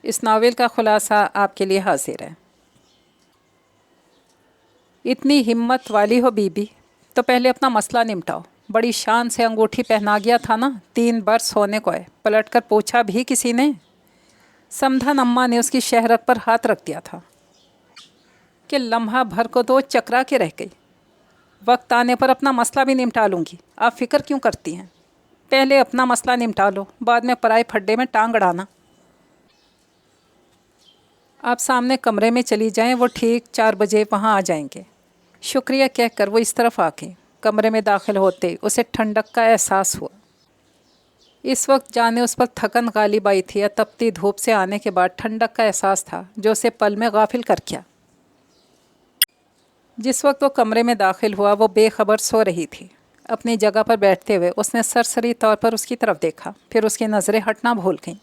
اس novel کا خلاصہ آپ کے لیے حاضر ہے۔ اتنی ہمت والی ہو بی بی تو پہلے اپنا مسئلہ نمٹاؤ۔ بڑی شان سے انگوٹھی پہنا گیا تھا نا، 3 برس ہونے کو ہے، پلٹ کر پوچھا بھی کسی نے؟ سمدھن اماں نے اس کی شہرت پر ہاتھ رکھ دیا تھا کہ لمحہ بھر کو تو چکرا کے رہ گئی۔ وقت آنے پر اپنا مسئلہ بھی نمٹا لوں گی، آپ فکر کیوں کرتی ہیں؟ پہلے اپنا مسئلہ نمٹا لو، بعد میں پرائے پھڈے میں ٹانگ اڑانا۔ آپ سامنے کمرے میں چلی جائیں، وہ ٹھیک 4 بجے وہاں آ جائیں گے۔ شکریہ کہہ کر وہ اس طرف آ گئی۔ کمرے میں داخل ہوتے اسے ٹھنڈک کا احساس ہوا۔ اس وقت جانے اس پر تھکن غالب آئی تھی یا تپتی دھوپ سے آنے کے بعد ٹھنڈک کا احساس تھا جو اسے پل میں غافل کر گیا۔ جس وقت وہ کمرے میں داخل ہوا وہ بے خبر سو رہی تھی۔ اپنی جگہ پر بیٹھتے ہوئے اس نے سرسری طور پر اس کی طرف دیکھا، پھر اس کی نظریں ہٹنا بھول گئیں۔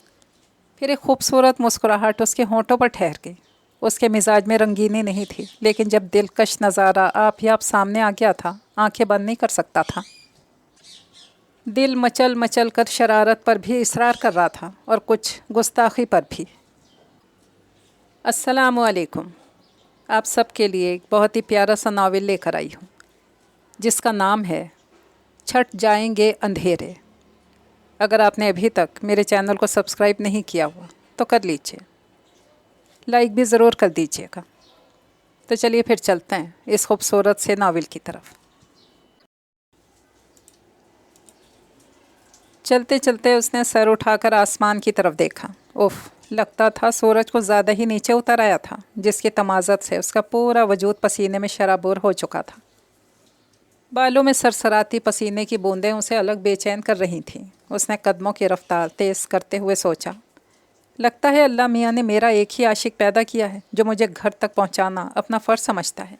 پھر ایک خوبصورت مسکراہٹ اس کے ہونٹوں پر ٹھہر گئی۔ اس کے مزاج میں رنگینی نہیں تھی، لیکن جب دلکش نظارہ آپ ہی آپ سامنے آ گیا تھا، آنکھیں بند نہیں کر سکتا تھا۔ دل مچل مچل کر شرارت پر بھی اصرار کر رہا تھا اور کچھ گستاخی پر بھی۔ السلام علیکم۔ آپ سب کے لیے ایک بہت ہی پیارا سا ناول لے کر آئی ہوں، جس کا نام ہے چھٹ جائیں گے اندھیرے۔ اگر آپ نے ابھی تک میرے چینل کو سبسکرائب نہیں کیا ہوا تو کر لیجئے، لائک بھی ضرور کر دیجئے گا۔ تو چلیے پھر چلتے ہیں اس خوبصورت سے ناول کی طرف۔ چلتے چلتے اس نے سر اٹھا کر آسمان کی طرف دیکھا۔ اف، لگتا تھا سورج کو زیادہ ہی نیچے اتر آیا تھا، جس کی تمازت سے اس کا پورا وجود پسینے میں شرابور ہو چکا تھا۔ بالوں میں سرسراتی پسینے کی بوندیں اسے الگ بے چین کر رہی تھیں۔ اس نے قدموں کی رفتار تیز کرتے ہوئے سوچا، لگتا ہے اللہ میاں نے میرا ایک ہی عاشق پیدا کیا ہے جو مجھے گھر تک پہنچانا اپنا فرض سمجھتا ہے۔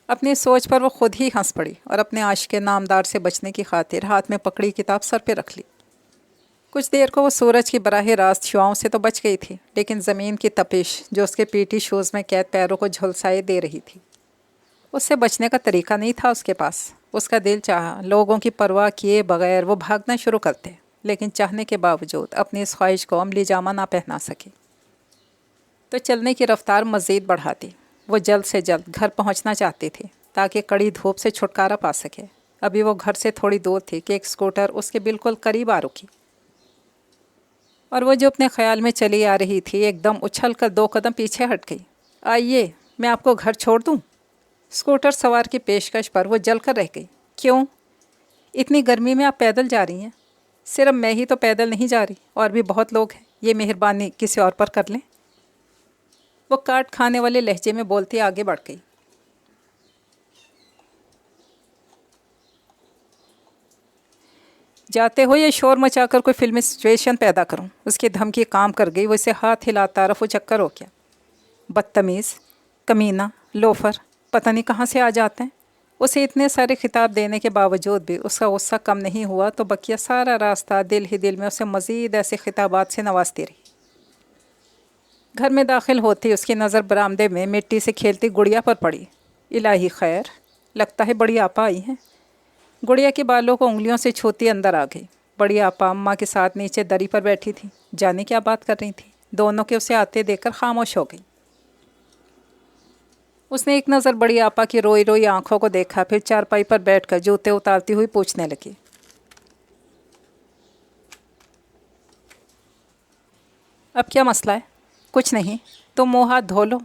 اپنی سوچ پر وہ خود ہی ہنس پڑی اور اپنے عاشق نامدار سے بچنے کی خاطر ہاتھ میں پکڑی کتاب سر پہ رکھ لی۔ کچھ دیر کو وہ سورج کی براہ راست شعاؤں سے تو بچ گئی تھی، لیکن زمین کی تپش جو اس کے پیٹی شوز میں قید پیروں کو جھلسائے دے رہی تھی، اس سے بچنے کا طریقہ نہیں تھا اس کے پاس۔ اس کا دل چاہا لوگوں کی پرواہ کیے بغیر وہ بھاگنا شروع کرتے، لیکن چاہنے کے باوجود اپنی اس خواہش کو عملی جامہ نہ پہنا سکے تو چلنے کی رفتار مزید بڑھا دی۔ وہ جلد سے جلد گھر پہنچنا چاہتی تھی تاکہ کڑی دھوپ سے چھٹکارا پا سکے۔ ابھی وہ گھر سے تھوڑی دور تھی کہ ایک اسکوٹر اس کے بالکل قریب آ رکی، اور وہ جو اپنے خیال میں چلی آ رہی تھی ایک دم اچھل کر 2 قدم پیچھے ہٹ گئی۔ آئیے، میں آپ کو گھر چھوڑ دوں؟ اسکوٹر سوار کی پیشکش پر وہ جل کر رہ گئی۔ کیوں؟ اتنی گرمی میں آپ پیدل جا رہی ہیں؟ صرف میں ہی تو پیدل نہیں جا رہی، اور بھی بہت لوگ ہیں، یہ مہربانی کسی اور پر کر لیں۔ وہ کاٹ کھانے والے لہجے میں بولتی آگے بڑھ گئی۔ جاتے ہو یا شور مچا کر کوئی فلمی سچویشن پیدا کروں؟ اس کی دھمکی کام کر گئی۔ وہ اسے ہاتھ ہلاتا رفو چکر ہو گیا۔ بدتمیز، کمینہ، لوفر، پتہ نہیں کہاں سے آ جاتے ہیں۔ اسے اتنے سارے خطاب دینے کے باوجود بھی اس کا غصہ کم نہیں ہوا تو بقیہ سارا راستہ دل ہی دل میں اسے مزید ایسے خطابات سے نوازتی رہی۔ گھر میں داخل ہوتی اس کی نظر برآمدے میں مٹی سے کھیلتی گڑیا پر پڑی۔ الہی خیر، لگتا ہے بڑی آپا آئی ہیں۔ گڑیا کے بالوں کو انگلیوں سے چھوتی اندر آ گئی۔ بڑی آپا اماں کے ساتھ نیچے دری پر بیٹھی تھی، جانے کیا بات کر رہی تھی۔ دونوں کے اسے آتے دیکھ کر خاموش ہو گئی۔ اس نے ایک نظر بڑی آپا کی روئی روئی آنکھوں کو دیکھا، پھر چارپائی پر بیٹھ کر جوتے اتارتی ہوئی پوچھنے لگی، اب کیا مسئلہ ہے؟ کچھ نہیں، تم منہ ہاتھ دھو لو۔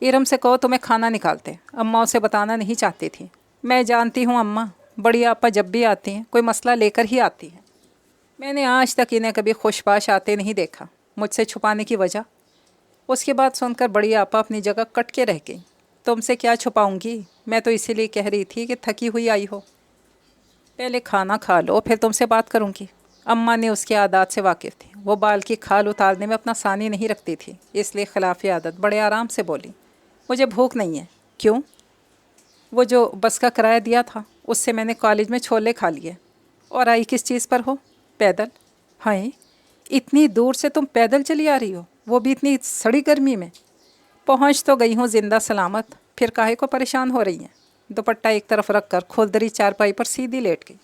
ارم سے کہو تمہیں کھانا نکالتے۔ اماں اسے بتانا نہیں چاہتی تھی۔ میں جانتی ہوں اماں، بڑی آپا جب بھی آتی ہیں کوئی مسئلہ لے کر ہی آتی ہیں۔ میں نے آج تک انہیں کبھی خوش باش آتے نہیں دیکھا۔ مجھ سے چھپانے کی وجہ؟ اس کی بات سن کر بڑی آپا اپنی جگہ کٹ کے رہ گئی۔ تم سے کیا چھپاؤں گی، میں تو اسی لیے کہہ رہی تھی کہ تھکی ہوئی آئی ہو۔ پہلے کھانا کھا لو پھر تم سے بات کروں گی۔ اماں نے اس کی عادات سے واقف تھی، وہ بال کی کھال اتارنے میں اپنا ثانی نہیں رکھتی تھی، اس لیے خلاف عادت بڑے آرام سے بولی، مجھے بھوک نہیں ہے۔ کیوں؟ وہ جو بس کا کرایہ دیا تھا اس سے میں نے کالج میں چھولے کھا لیے۔ اور آئی کس چیز پر ہو؟ پیدل۔ ہائے، اتنی دور سے تم پیدل چلی آ رہی ہو، وہ بھی اتنی سڑی گرمی میں؟ پہنچ تو گئی ہوں زندہ سلامت، پھر کاہے کو پریشان ہو رہی ہیں؟ دوپٹہ ایک طرف رکھ کر کھلدری چارپائی پر سیدھی لیٹ گئی،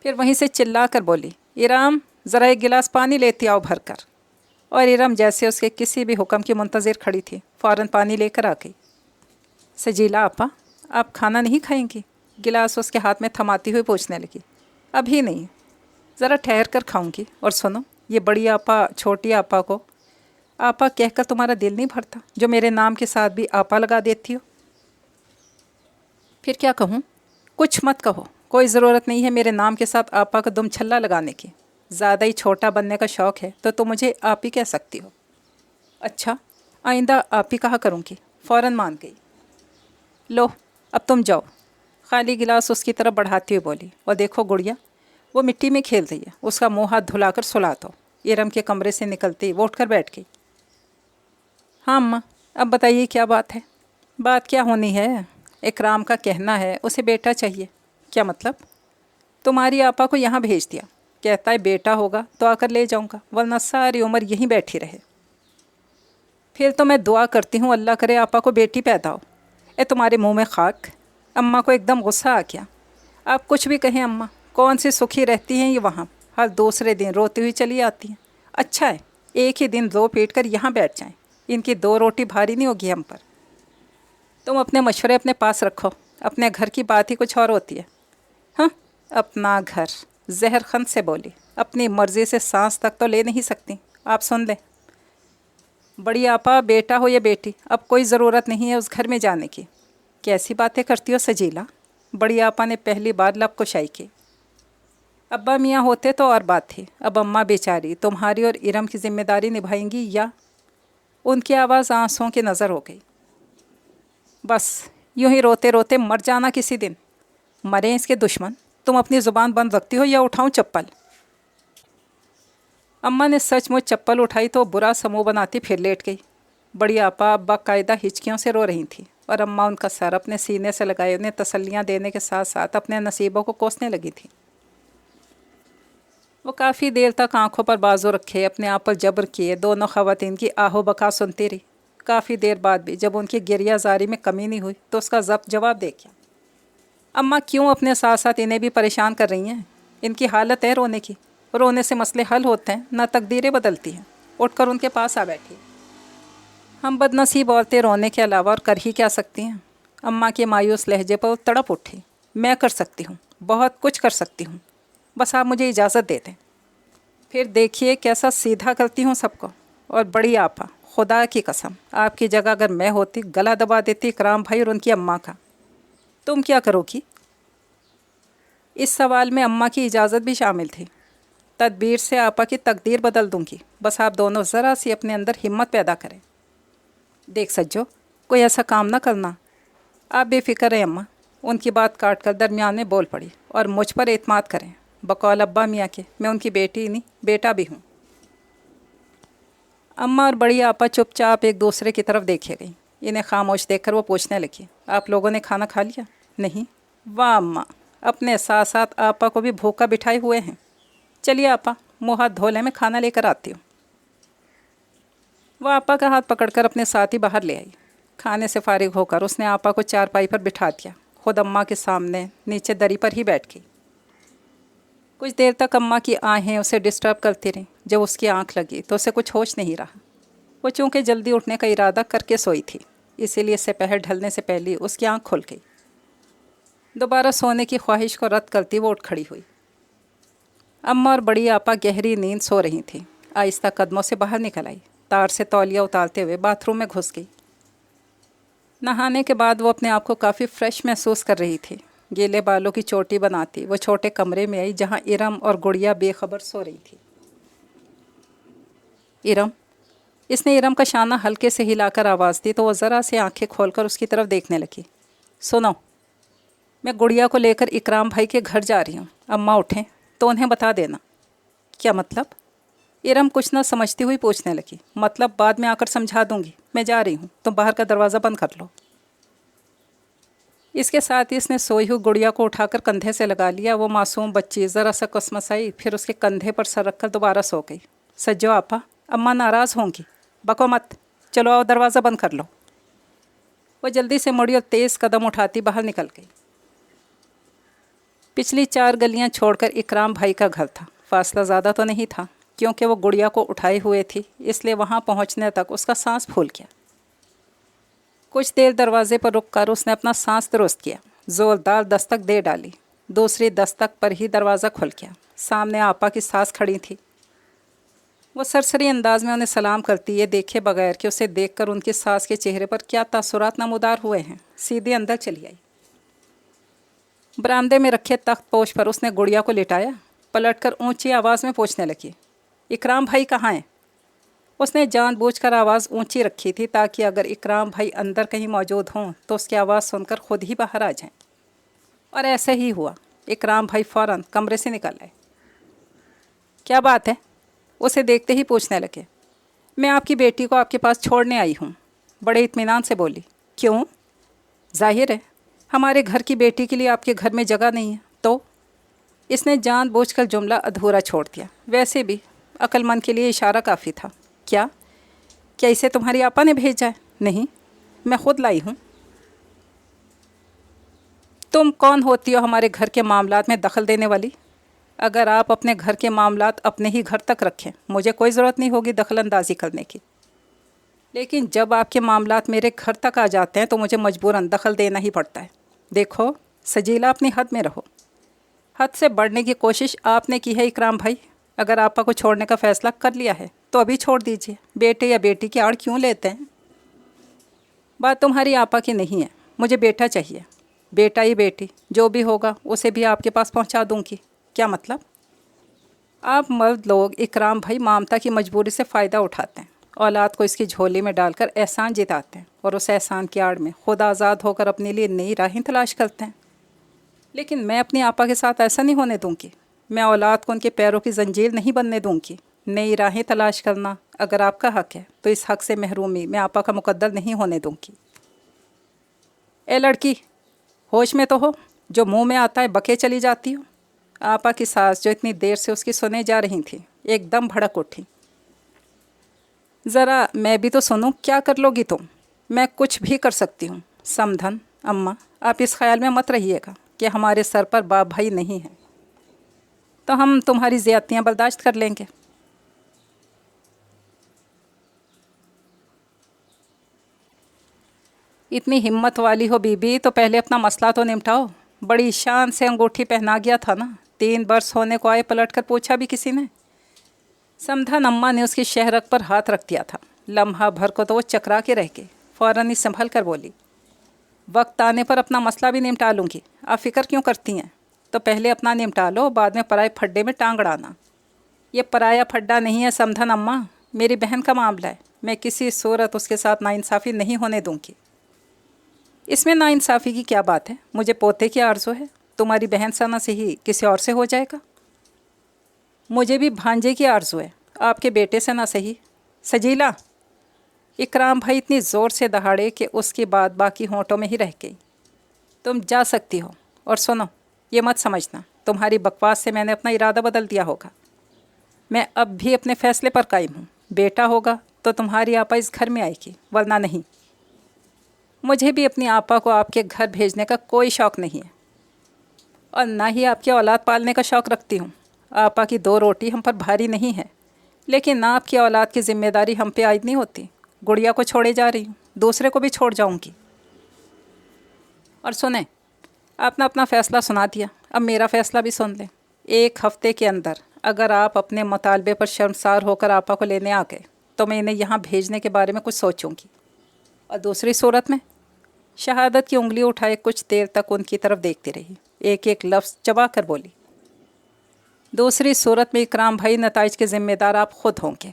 پھر وہیں سے چلا کر بولی، ارام، ज़रा एक गिलास पानी लेती आओ भर कर। और इरम जैसे उसके किसी भी हुक्म की मुंतज़िर खड़ी थी, फ़ौरन पानी लेकर आ गई। सजीला आपा, आप खाना नहीं खाएंगी? गिलास उसके हाथ में थमाती हुई पूछने लगी। अभी नहीं, ज़रा ठहर कर खाऊंगी। और सुनो, ये बड़ी आपा छोटी आपा को आपा कहकर तुम्हारा दिल नहीं भरता, जो मेरे नाम के साथ भी आपा लगा देती हो? फिर क्या कहूँ? कुछ मत कहो, कोई ज़रूरत नहीं है मेरे नाम के साथ आपा का दुम छल्ला लगाने की। ज़्यादा ही छोटा बनने का शौक़ है तो तुम मुझे आप ही कह सकती हो। अच्छा, आइंदा आप ही कहा करूँगी। फ़ौरन मान गई। लो, अब तुम जाओ। खाली गिलास उसकी तरफ बढ़ाती हुई बोली। और देखो गुड़िया, वो मिट्टी में खेल रही है, उसका मुँह हाथ धुलाकर सुला दो। इरम के कमरे से निकलती वो उठकर बैठ गई। हाँ अम्मा, अब बताइए क्या बात है? बात क्या होनी है? इकराम का कहना है उसे बेटा चाहिए। क्या मतलब? तुम्हारी आपा को यहाँ भेज दिया, कहता है बेटा होगा तो आकर ले जाऊँगा, वरना सारी उम्र यहीं बैठी रहे। फिर तो मैं दुआ करती हूँ अल्लाह करे आपा को बेटी पैदा हो। ए तुम्हारे मुंह में खाक। अम्मा को एकदम गुस्सा आ गया। आप कुछ भी कहें अम्मा, कौन सी सुखी रहती हैं ये वहाँ, हर दूसरे दिन रोती हुई चली आती हैं। अच्छा है एक ही दिन रो पीट कर यहाँ बैठ जाएं, इनकी 2 रोटी भारी नहीं होगी हम पर। तुम अपने मशवरे अपने पास रखो, अपने घर की बात ही कुछ और होती है। हाँ, अपना घर, जहर खंद से बोली। अपनी मर्ज़ी से सांस तक तो ले नहीं सकती। आप सुन लें, बड़ी आपा बेटा हो या बेटी, अब कोई ज़रूरत नहीं है उस घर में जाने की। कैसी बातें करती हो सजीला? बड़ी आपा ने पहली बार लब कुशाई की। अब्बा मियाँ होते तो और बात थी, अब अम्मा बेचारी तुम्हारी और इरम की जिम्मेदारी निभाएंगी या? उनकी आवाज़ आंसुओं की नज़र हो गई। बस यूं ही रोते रोते मर जाना किसी दिन। मरे इसके दुश्मन। तुम अपनी ज़ुबान बंद रखती हो या उठाऊं चप्पल? अम्मा ने सचमुच चप्पल उठाई तो बुरा समूह बनाती फिर लेट गई। बड़ी आपा बाकायदा हिचकियों से रो रही थी और अम्मा उनका सर अपने सीने से लगाए उन्हें तसल्लियाँ देने के साथ साथ अपने नसीबों को कोसने लगी थी। वो काफ़ी देर तक आंखों पर बाजू रखे अपने आप पर जबर किए दोनों ख़वातीन की आहो बका सुनती रही। काफ़ी देर बाद भी जब उनकी गिरियाजारी में कमी नहीं हुई तो उसका ज़ब्त जवाब दे गया। अम्मा क्यों अपने साथ साथ इन्हें भी परेशान कर रही हैं? इनकी हालत है रोने की, रोने से मसले हल होते हैं, ना तकदीरें बदलती हैं। उठकर उनके पास आ बैठी। हम बदनसीब औरतें रोने के अलावा और कर ही क्या सकती हैं? अम्मा के मायूस लहजे पर तड़प उठी। मैं कर सकती हूँ, बहुत कुछ कर सकती हूँ, बस आप मुझे इजाज़त दे दें। फिर देखिए कैसा सीधा करती हूँ सबको। और बड़ी आपा, खुदा की कसम, आपकी जगह अगर मैं होती गला दबा देती इकराम भाई और उनकी अम्मा का। तुम क्या करोगी? इस सवाल में अम्मा की इजाज़त भी शामिल थी। तदबीर से आपा की तकदीर बदल दूंगी, बस आप दोनों ज़रा सी अपने अंदर हिम्मत पैदा करें। देख सज्जो, कोई ऐसा काम ना करना। आप बेफिक्र रहें अम्मा। उनकी बात काट कर दरमियान में बोल पड़ी। और मुझ पर एतमाद करें, बकौल अब्बा मियाँ के मैं उनकी बेटी नहीं बेटा भी हूँ। अम्मा और बड़ी आपा चुपचाप एक दूसरे की तरफ देखे गई। इन्हें खामोश देखकर वो पूछने लगी, आप लोगों ने खाना खा लिया? नहीं। वाह अम्मा, अपने साथ साथ आपा को भी भूखा बिठाए हुए हैं। चलिए आपा, मुँह हाथ धो लें, मैं खाना लेकर आती हूँ। वह आपा का हाथ पकड़कर अपने साथ ही बाहर ले आई। खाने से फारिग होकर उसने आपा को चारपाई पर बिठा दिया, खुद अम्मा के सामने नीचे दरी पर ही बैठ गई। कुछ देर तक अम्मा की आहें उसे डिस्टर्ब करती रहीं। जब उसकी आंख लगी तो उसे कुछ होश नहीं रहा। वो चूँकि जल्दी उठने का इरादा करके सोई थी, इसीलिए दोपहर ढलने से पहले उसकी आंख खुल गई। दोबारा सोने की ख्वाहिश को रद्द करती वो उठ खड़ी हुई। अम्मा और बड़ी आपा गहरी नींद सो रही थी। आहिस्ता कदमों से बाहर निकल आई, तार से तौलिया उतारते हुए बाथरूम में घुस गई। नहाने के बाद वो अपने आप को काफ़ी फ्रेश महसूस कर रही थी। गीले बालों की चोटी बनाती वो छोटे कमरे में आई जहाँ इरम और गुड़िया बेखबर सो रही थी। इरम, इसने इरम का शाना हल्के से हिलाकर आवाज़ दी तो वो ज़रा से आंखें खोलकर उसकी तरफ देखने लगी। सुनो, मैं गुड़िया को लेकर इकराम भाई के घर जा रही हूँ। अम्मा उठें तो उन्हें बता देना। क्या मतलब? इरम कुछ ना समझती हुई पूछने लगी। मतलब बाद में आकर समझा दूंगी, मैं जा रही हूँ, तुम बाहर का दरवाज़ा बंद कर लो। इसके साथ ही इसने सोई हुई गुड़िया को उठाकर कंधे से लगा लिया। वो मासूम बच्ची ज़रा सा कसमसाई, फिर उसके कंधे पर सर रखकर दोबारा सो गई। सज्जो आपा, अम्मा नाराज़ होंगी, बको मत, चलो आओ दरवाज़ा बंद कर लो। वो जल्दी से मुड़ी और तेज़ कदम उठाती बाहर निकल गई। पिछली 4 गलियां छोड़कर इकराम भाई का घर था। फासला ज़्यादा तो नहीं था, क्योंकि वो गुड़िया को उठाए हुए थी, इसलिए वहाँ पहुँचने तक उसका सांस फूल गया। कुछ देर दरवाजे पर रुककर उसने अपना सांस दुरुस्त किया, ज़ोरदार दस्तक दे डाली। दूसरी दस्तक पर ही दरवाज़ा खुल गया। सामने आपा की सास खड़ी थी। वो सरसरी अंदाज में उन्हें सलाम करती ये देखे बगैर कि उसे देखकर उनकी सास के चेहरे पर क्या तासुरात नमूदार हुए हैं, सीधे अंदर चली आई। बरामदे में रखे तख्त पोश पर उसने गुड़िया को लिटाया। पलटकर ऊंची आवाज़ में पूछने लगी, इकराम भाई कहाँ हैं? उसने जानबूझकर आवाज़ ऊंची रखी थी ताकि अगर इकराम भाई अंदर कहीं मौजूद हों तो उसकी आवाज़ सुनकर खुद ही बाहर आ जाएं। और ऐसे ही हुआ। इकराम भाई फ़ौरन कमरे से निकल आए। क्या बात है? उसे देखते ही पूछने लगे। मैं आपकी बेटी को आपके पास छोड़ने आई हूँ, बड़े इत्मीनान से बोली। क्यों? जाहिर है हमारे घर की बेटी के लिए आपके घर में जगह नहीं है। तो इसने जानबूझकर जुमला अधूरा छोड़ दिया। वैसे भी अक्लमंद के लिए इशारा काफ़ी था। क्या क्या इसे तुम्हारी आपा ने भेजा है? नहीं, मैं खुद लाई हूँ। तुम कौन होती हो हमारे घर के मामलात में दखल देने वाली? अगर आप अपने घर के मामलात अपने ही घर तक रखें, मुझे कोई ज़रूरत नहीं होगी दखल अंदाज़ी करने की। लेकिन जब आपके मामलात मेरे घर तक आ जाते हैं तो मुझे मजबूरन दखल देना ही पड़ता है। देखो सजीला, अपनी हद में रहो। हद से बढ़ने की कोशिश आपने की है इकराम भाई। अगर आपा को छोड़ने का फ़ैसला कर लिया है तो अभी छोड़ दीजिए। बेटे या बेटी की आड़ क्यों लेते हैं? बात तुम्हारी आपा की नहीं है, मुझे बेटा चाहिए। बेटा ही बेटी जो भी होगा उसे भी आपके पास पहुंचा दूंगी। क्या मतलब? आप मर्द लोग इकराम भाई ममता की मजबूरी से फ़ायदा उठाते हैं, औलाद को इसकी झोली में डालकर एहसान जिताते हैं और उस एहसान की आड़ में खुद आज़ाद होकर अपने लिए नई राहें तलाश करते हैं। लेकिन मैं अपनी आपा के साथ ऐसा नहीं होने दूंगी। मैं औलाद को उनके पैरों की जंजीर नहीं बनने दूंगी। नई राहें तलाश करना अगर आपका हक़ है तो इस हक़ से महरूमी मैं आपा का मुकद्दर नहीं होने दूंगी। ए लड़की, होश में तो हो, जो मुंह में आता है बके चली जाती हो। आपा की सास जो इतनी देर से उसकी सुने जा रही थी एकदम भड़क उठी। ज़रा मैं भी तो सुनूं, क्या कर लोगी तुम? मैं कुछ भी कर सकती हूँ। समधन अम्मा, आप इस ख्याल में मत रहिएगा कि हमारे सर पर बाप भाई नहीं हैं, तो हम तुम्हारी ज़्यादतियाँ बर्दाश्त कर लेंगे। इतनी हिम्मत वाली हो बीबी तो पहले अपना मसला तो निपटाओ। बड़ी शान से अंगूठी पहना गया था ना, 3 बरस होने को आए, पलट कर पूछा भी किसी ने? समधन अम्मा ने उसकी शहरक पर हाथ रख दिया था। लम्हा भर को तो वो चकरा के रह गई। फ़ौरन ही संभल कर बोली, वक्त आने पर अपना मसला भी निपटा लूँगी। आप फ़िक्र क्यों करती हैं? तो पहले अपना निपटा लो, बाद में पराए फड्डे में टांग अड़ाना। ये पराया फड्डा नहीं है समधन अम्मा, मेरी बहन का मामला है। मैं किसी सूरत उसके साथ नाइंसाफ़ी नहीं होने दूँगी। इसमें नाइंसाफ़ी की क्या बात है? मुझे पोते की आरज़ू है, तुम्हारी बहन सना से ही किसी और से हो जाएगा। मुझे भी भांजे की आरज़ू है, आपके बेटे से ना सही। सजीला, इकराम भाई इतनी ज़ोर से दहाड़े कि उसकी बात बाकी होंठों में ही रह गई। तुम जा सकती हो। और सुनो, ये मत समझना तुम्हारी बकवास से मैंने अपना इरादा बदल दिया होगा। मैं अब भी अपने फ़ैसले पर कायम हूँ। बेटा होगा तो तुम्हारी आपा इस घर में आएगी, वरना नहीं। मुझे भी अपनी आपा को आपके घर भेजने का कोई शौक़ नहीं है, और ना ही आपकी औलाद पालने का शौक़ रखती हूँ। आपा की 2 रोटी हम पर भारी नहीं है, लेकिन ना आपकी औलाद की ज़िम्मेदारी हम पे आयद नहीं होती। गुड़िया को छोड़े जा रही हूँ, दूसरे को भी छोड़ जाऊँगी। और सुने, आपने अपना फ़ैसला सुना दिया, अब मेरा फ़ैसला भी सुन लें। 1 हफ़्ते के अंदर अगर आप अपने मुतालबे पर शर्मसार होकर आपा को लेने आ गए तो मैं इन्हें यहाँ भेजने के बारे में कुछ सोचूंगी। और दूसरी सूरत में शहादत की उंगली उठाए कुछ देर तक उनकी तरफ देखती रही, एक एक लफ्ज़ चबा कर बोली, दूसरी सूरत में इकराम भाई नताइज के ज़िम्मेदार आप खुद होंगे।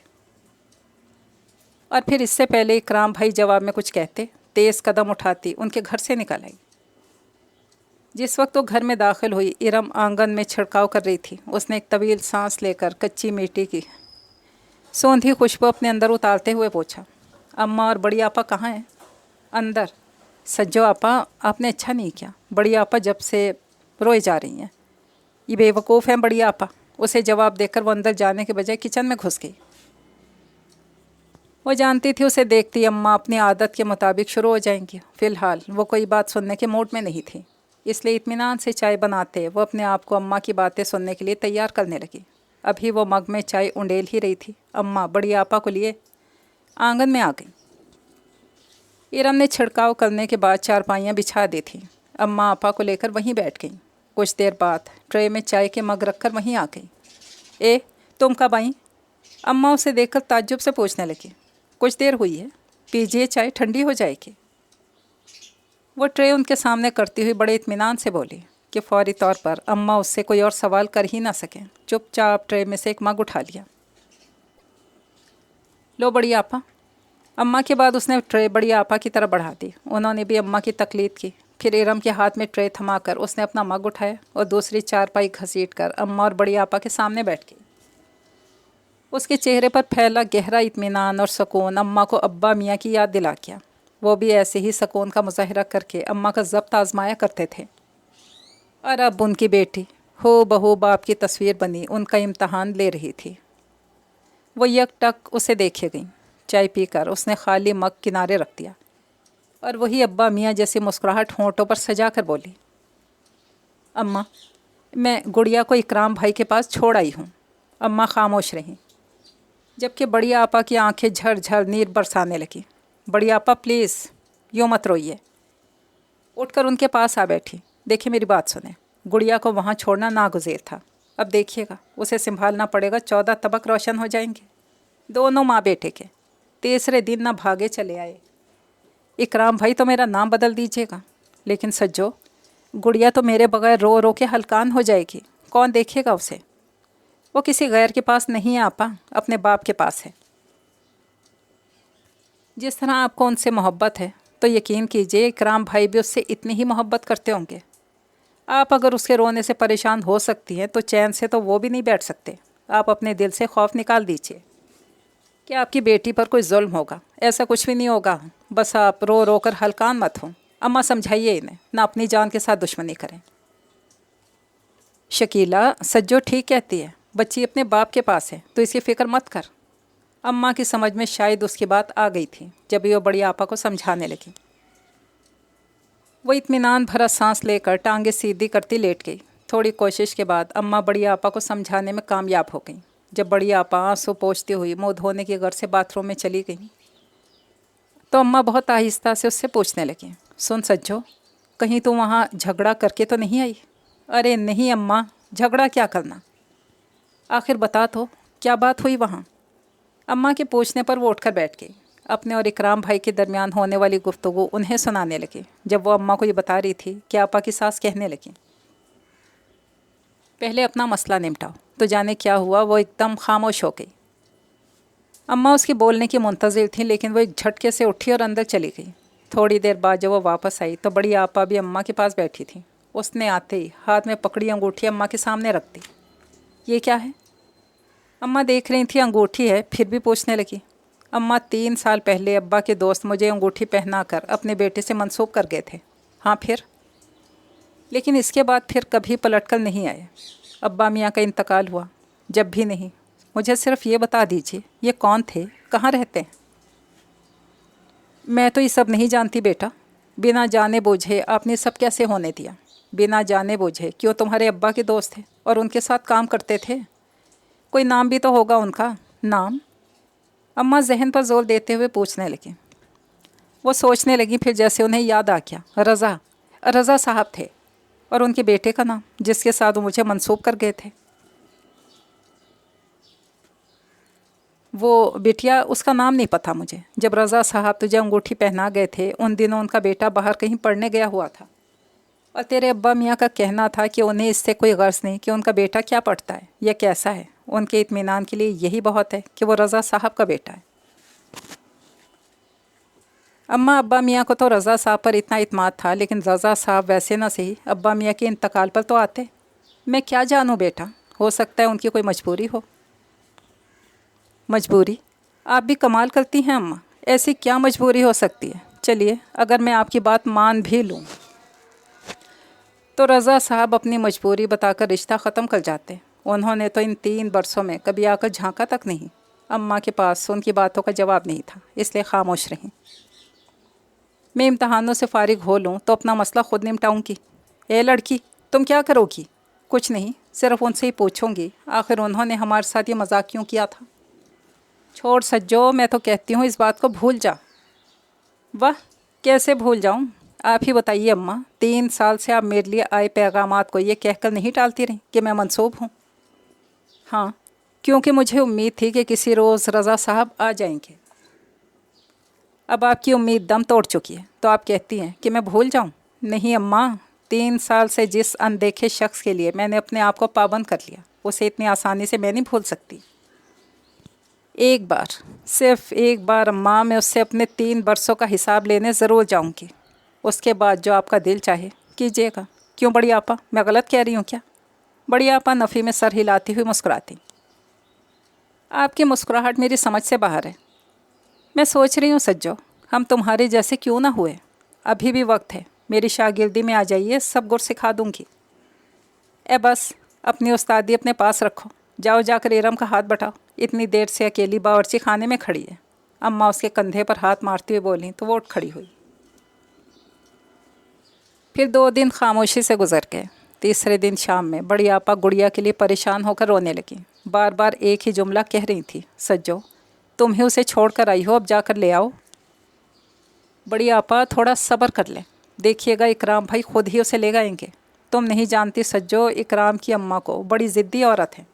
और फिर इससे पहले इकराम भाई जवाब में कुछ कहते, तेज़ कदम उठाती उनके घर से निकल आई। जिस वक्त वो घर में दाखिल हुई, इरम आंगन में छिड़काव कर रही थी। उसने एक तवील सांस लेकर कच्ची मिट्टी की सौंधी खुशबू अपने अंदर उतारते हुए पूछा, अम्मा और बड़ी आपा कहाँ हैं? अंदर। सज्जो आपा, आपने अच्छा नहीं किया। बड़ी आपा जब से रोए जा रही हैं। ये बेवकूफ़ हैं बड़ी आपा। उसे जवाब देकर वो अंदर जाने के बजाय किचन में घुस गई। वो जानती थी उसे देखती अम्मा अपनी आदत के मुताबिक शुरू हो जाएंगी। फ़िलहाल वो कोई बात सुनने के मूड में नहीं थी, इसलिए इत्मीनान से चाय बनाते वो अपने आप को अम्मा की बातें सुनने के लिए तैयार करने लगी। अभी वो मग में चाय उंडेल ही रही थी। अम्मा बड़ी आपा को लिए आंगन में आ गई। इरम ने छिड़काव करने के बाद चारपाइयाँ बिछा दी थी। अम्मा आपा को लेकर वहीं बैठ गईं। कुछ देर बाद ट्रे में चाय के मग रखकर वहीं आ गई। ए, तुम कब आई? अम्मा उसे देखकर ताज्जुब से पूछने लगी। कुछ देर हुई है, पीजिए चाय, ठंडी हो जाएगी। वो ट्रे उनके सामने करती हुई बड़े इत्मीनान से बोली कि फौरी तौर पर अम्मा उससे कोई और सवाल कर ही ना सकें। चुपचाप ट्रे में से एक मग उठा लिया। लो बड़ी आपा। अम्मा के बाद उसने ट्रे बड़ी आपा की तरफ बढ़ा दी। उन्होंने भी अम्मा की तकलीद की। फिर इरम के हाथ में ट्रे थमाकर उसने अपना मग उठाया और दूसरी चारपाई घसीट कर अम्मा और बड़ी आपा के सामने बैठ गई। उसके चेहरे पर फैला गहरा इत्मीनान और सुकून अम्मा को अब्बा मियाँ की याद दिला गया। वो भी ऐसे ही सुकून का मुजाहरा करके अम्मा का ज़ब्त आजमाया करते थे। और अब उनकी बेटी हो बहू बाप की तस्वीर बनी उनका इम्तहान ले रही थी। वो यकटक उसे देखे गई। चाय पीकर उसने खाली मग किनारे रख दिया और वही अब्बा मियाँ जैसी मुस्कुराहट होंठों पर सजा कर बोली, अम्मा मैं गुड़िया को इकराम भाई के पास छोड़ आई हूँ। अम्मा खामोश रहीं, जबकि बड़ी आपा की आंखें झरझर नीर बरसाने लगी। बड़ी आपा प्लीज़ यूँ मत रोइए। उठकर उनके पास आ बैठी। देखिए मेरी बात सुने, गुड़िया को वहाँ छोड़ना नागुज़ीर था। अब देखिएगा उसे संभालना पड़ेगा, 14 तबक रोशन हो जाएंगे, दोनों माँ बेटे के। तीसरे दिन ना भागे चले आए। इकराम भाई तो मेरा नाम बदल दीजिएगा, लेकिन सज्जो गुड़िया तो मेरे बगैर रो रो के हलकान हो जाएगी। कौन देखेगा उसे? वो किसी गैर के पास नहीं है आपा, अपने बाप के पास है। जिस तरह आपको उनसे मोहब्बत है तो यकीन कीजिए इकराम भाई भी उससे इतनी ही मोहब्बत करते होंगे। आप अगर उसके रोने से परेशान हो सकती हैं तो चैन से तो वो भी नहीं बैठ सकते। आप अपने दिल से खौफ निकाल दीजिए कि आपकी बेटी पर कोई जुल्म होगा। ऐसा कुछ भी नहीं होगा, बस आप रो रो कर हलकान मत हों। अम्मा समझाइए इन्हें, ना अपनी जान के साथ दुश्मनी करें। शकीला सज्जो ठीक कहती है, बच्ची अपने बाप के पास है तो इसकी फ़िक्र मत कर। अम्मा की समझ में शायद उसकी बात आ गई थी जब वो बड़ी आपा को समझाने लगी। वो इत्मीनान भरा सांस लेकर टांगे सीधी करती लेट गई। थोड़ी कोशिश के बाद अम्मा बड़ी आपा को समझाने में कामयाब हो गई। जब बड़ी आपा आंसू पोंछती हुई मुँह धोने के घर से बाथरूम में चली गई तो अम्मा बहुत आहिस्ता से उससे पूछने लगी, सुन सज्जो, कहीं तू वहाँ झगड़ा करके तो नहीं आई? अरे नहीं अम्मा, झगड़ा क्या करना, आखिर बता तो क्या बात हुई वहाँ? अम्मा के पूछने पर वो उठकर बैठ गई। अपने और इकराम भाई के दरमियान होने वाली गुफ्तगू उन्हें सुनाने लगी। जब वो अम्मा को ये बता रही थी कि आपा की सास कहने लगी, पहले अपना मसला निपटाओ, तो जाने क्या हुआ वो एकदम खामोश हो गई। अम्मा उसकी बोलने की मुंतज़िर थी, लेकिन वो एक झटके से उठी और अंदर चली गई। थोड़ी देर बाद जब वो वापस आई तो बड़ी आपा भी अम्मा के पास बैठी थी। उसने आते ही हाथ में पकड़ी अंगूठी अम्मा के सामने रख दी। ये क्या है? अम्मा देख रही थी अंगूठी है, फिर भी पूछने लगी। अम्मा 3 साल पहले अब्बा के दोस्त मुझे अंगूठी पहना कर अपने बेटे से मनसूब कर गए थे। हाँ फिर? लेकिन इसके बाद फिर कभी पलट कर नहीं आए। अब्बा मियाँ का इंतकाल हुआ, जब भी नहीं। मुझे सिर्फ ये बता दीजिए ये कौन थे, कहाँ रहते हैं? मैं तो ये सब नहीं जानती बेटा। बिना जाने बूझे आपने सब कैसे होने दिया? बिना जाने बूझे क्यों? तुम्हारे अब्बा के दोस्त थे और उनके साथ काम करते थे, कोई नाम भी तो होगा उनका। नाम? अम्मा जहन पर जोर देते हुए पूछने लगी। वो सोचने लगी, फिर जैसे उन्हें याद आ गया। रज़ा साहब थे, और उनके बेटे का नाम जिसके साथ वो मुझे मंसूब कर गए थे। वो बिटिया, उसका नाम नहीं पता मुझे। जब रज़ा साहब तुझे अंगूठी पहना गए थे उन दिनों उनका बेटा बाहर कहीं पढ़ने गया हुआ था, और तेरे अब्बा मियाँ का कहना था कि उन्हें इससे कोई गर्ज नहीं कि उनका बेटा क्या पढ़ता है या कैसा है। उनके इत्मीनान के लिए यही बहुत है कि वो रज़ा साहब का बेटा है। अम्मा अब्बा मियाँ को तो रज़ा साहब पर इतना इत्मीनान था, लेकिन रज़ा साहब वैसे न सही अब्बा मियाँ के इंतकाल पर तो आते। मैं क्या जानूँ बेटा, हो सकता है उनकी कोई मजबूरी हो। मजबूरी? आप भी कमाल करती हैं अम्मा, ऐसी क्या मजबूरी हो सकती है? चलिए अगर मैं आपकी बात मान भी लूँ तो रज़ा साहब अपनी मजबूरी बताकर रिश्ता ख़त्म कर जाते। उन्होंने तो इन 3 बरसों में कभी आकर झांका तक नहीं। अम्मा के पास उनकी बातों का जवाब नहीं था, इसलिए खामोश रहीं। मैं इम्तहानों से फारिग हो लूँ तो अपना मसला ख़ुद निपटाऊँगी। ए लड़की, तुम क्या करोगी? कुछ नहीं, सिर्फ उनसे ही पूछूंगी, आखिर उन्होंने हमारे साथ ये मजाक क्यों किया था। छोड़ सज्जो, मैं तो कहती हूँ इस बात को भूल जा। वाह, कैसे भूल जाऊँ? आप ही बताइए अम्मा, 3 साल से आप मेरे लिए आए पैगामात को ये कहकर नहीं टालती रहीं कि मैं मनसूब हूँ। हाँ, क्योंकि मुझे उम्मीद थी कि किसी रोज़ रज़ा साहब आ जाएंगे। अब आपकी उम्मीद दम तोड़ चुकी है तो आप कहती हैं कि मैं भूल जाऊं? नहीं अम्मा, 3 साल से जिस अनदेखे शख्स के लिए मैंने अपने आप को पाबंद कर लिया, उसे इतनी आसानी से मैं नहीं भूल सकती। एक बार, सिर्फ एक बार अम्मा, मैं उससे अपने 3 बरसों का हिसाब लेने ज़रूर जाऊंगी। उसके बाद जो आपका दिल चाहे कीजिएगा। क्यों बड़ी आपा, मैं गलत कह रही हूँ क्या? बड़ी आपा नफ़ी में सर हिलाती हुई मुस्कुराती। आपकी मुस्कुराहट मेरी समझ से बाहर है। मैं सोच रही हूँ सज्जो, हम तुम्हारे जैसे क्यों ना हुए। अभी भी वक्त है, मेरी शागिर्दी में आ जाइए, सब गुर सिखा दूँगी। बस अपनी उस्तादी अपने पास रखो, जाओ जाकर इरम का हाथ बटाओ। इतनी देर से अकेली बावर्ची खाने में खड़ी है। अम्मा उसके कंधे पर हाथ मारती हुए बोली तो वो उठ खड़ी हुई। फिर 2 दिन खामोशी से गुजर गए। तीसरे दिन शाम में बड़ी आपा गुड़िया के लिए परेशान होकर रोने लगी। बार बार एक ही जुमला कह रही थी, सज्जो तुम ही उसे छोड़ कर आई हो, अब जाकर ले आओ। बड़ी आपा थोड़ा सब्र कर ले, देखिएगा इकराम भाई खुद ही उसे ले आएंगे। तुम नहीं जानती सज्जो, इकराम की अम्मा को बड़ी ज़िद्दी औरत है।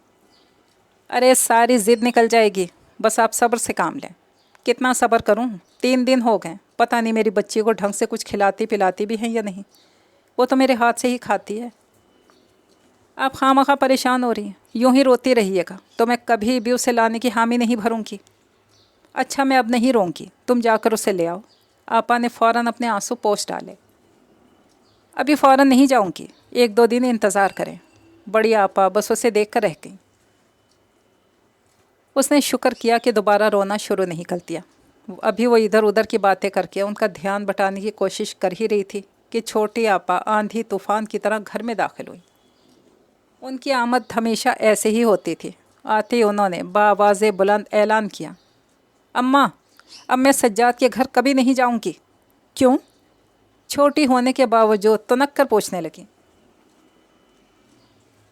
अरे सारी ज़िद निकल जाएगी, बस आप सब्र से काम लें। कितना सब्र करूं? 3 दिन हो गए, पता नहीं मेरी बच्ची को ढंग से कुछ खिलाती पिलाती भी हैं या नहीं। वो तो मेरे हाथ से ही खाती है। आप खामखा परेशान हो रही हैं, यूं ही रोती रहिएगा तो मैं कभी भी उसे लाने की हामी नहीं भरूंगी। अच्छा मैं अब नहीं रोऊंगी, तुम जाकर उसे ले आओ। आपा ने फ़ौरन अपने आंसू पोंछ डाले। अभी फ़ौरन नहीं जाऊंगी, 1-2 दिन इंतज़ार करें। बड़ी आपा बस उसे देख कर रह गई। उसने शुक्र किया कि दोबारा रोना शुरू नहीं कर दिया। अभी वो इधर उधर की बातें करके उनका ध्यान बटाने की कोशिश कर ही रही थी कि छोटी आपा आंधी तूफान की तरह घर में दाखिल हुई। उनकी आमद हमेशा ऐसे ही होती थी। आते ही उन्होंने बावाज़े बुलंद ऐलान किया, अम्मा अब मैं सज्जाद के घर कभी नहीं जाऊंगी। क्यों? छोटी होने के बावजूद तुनक कर पूछने लगी।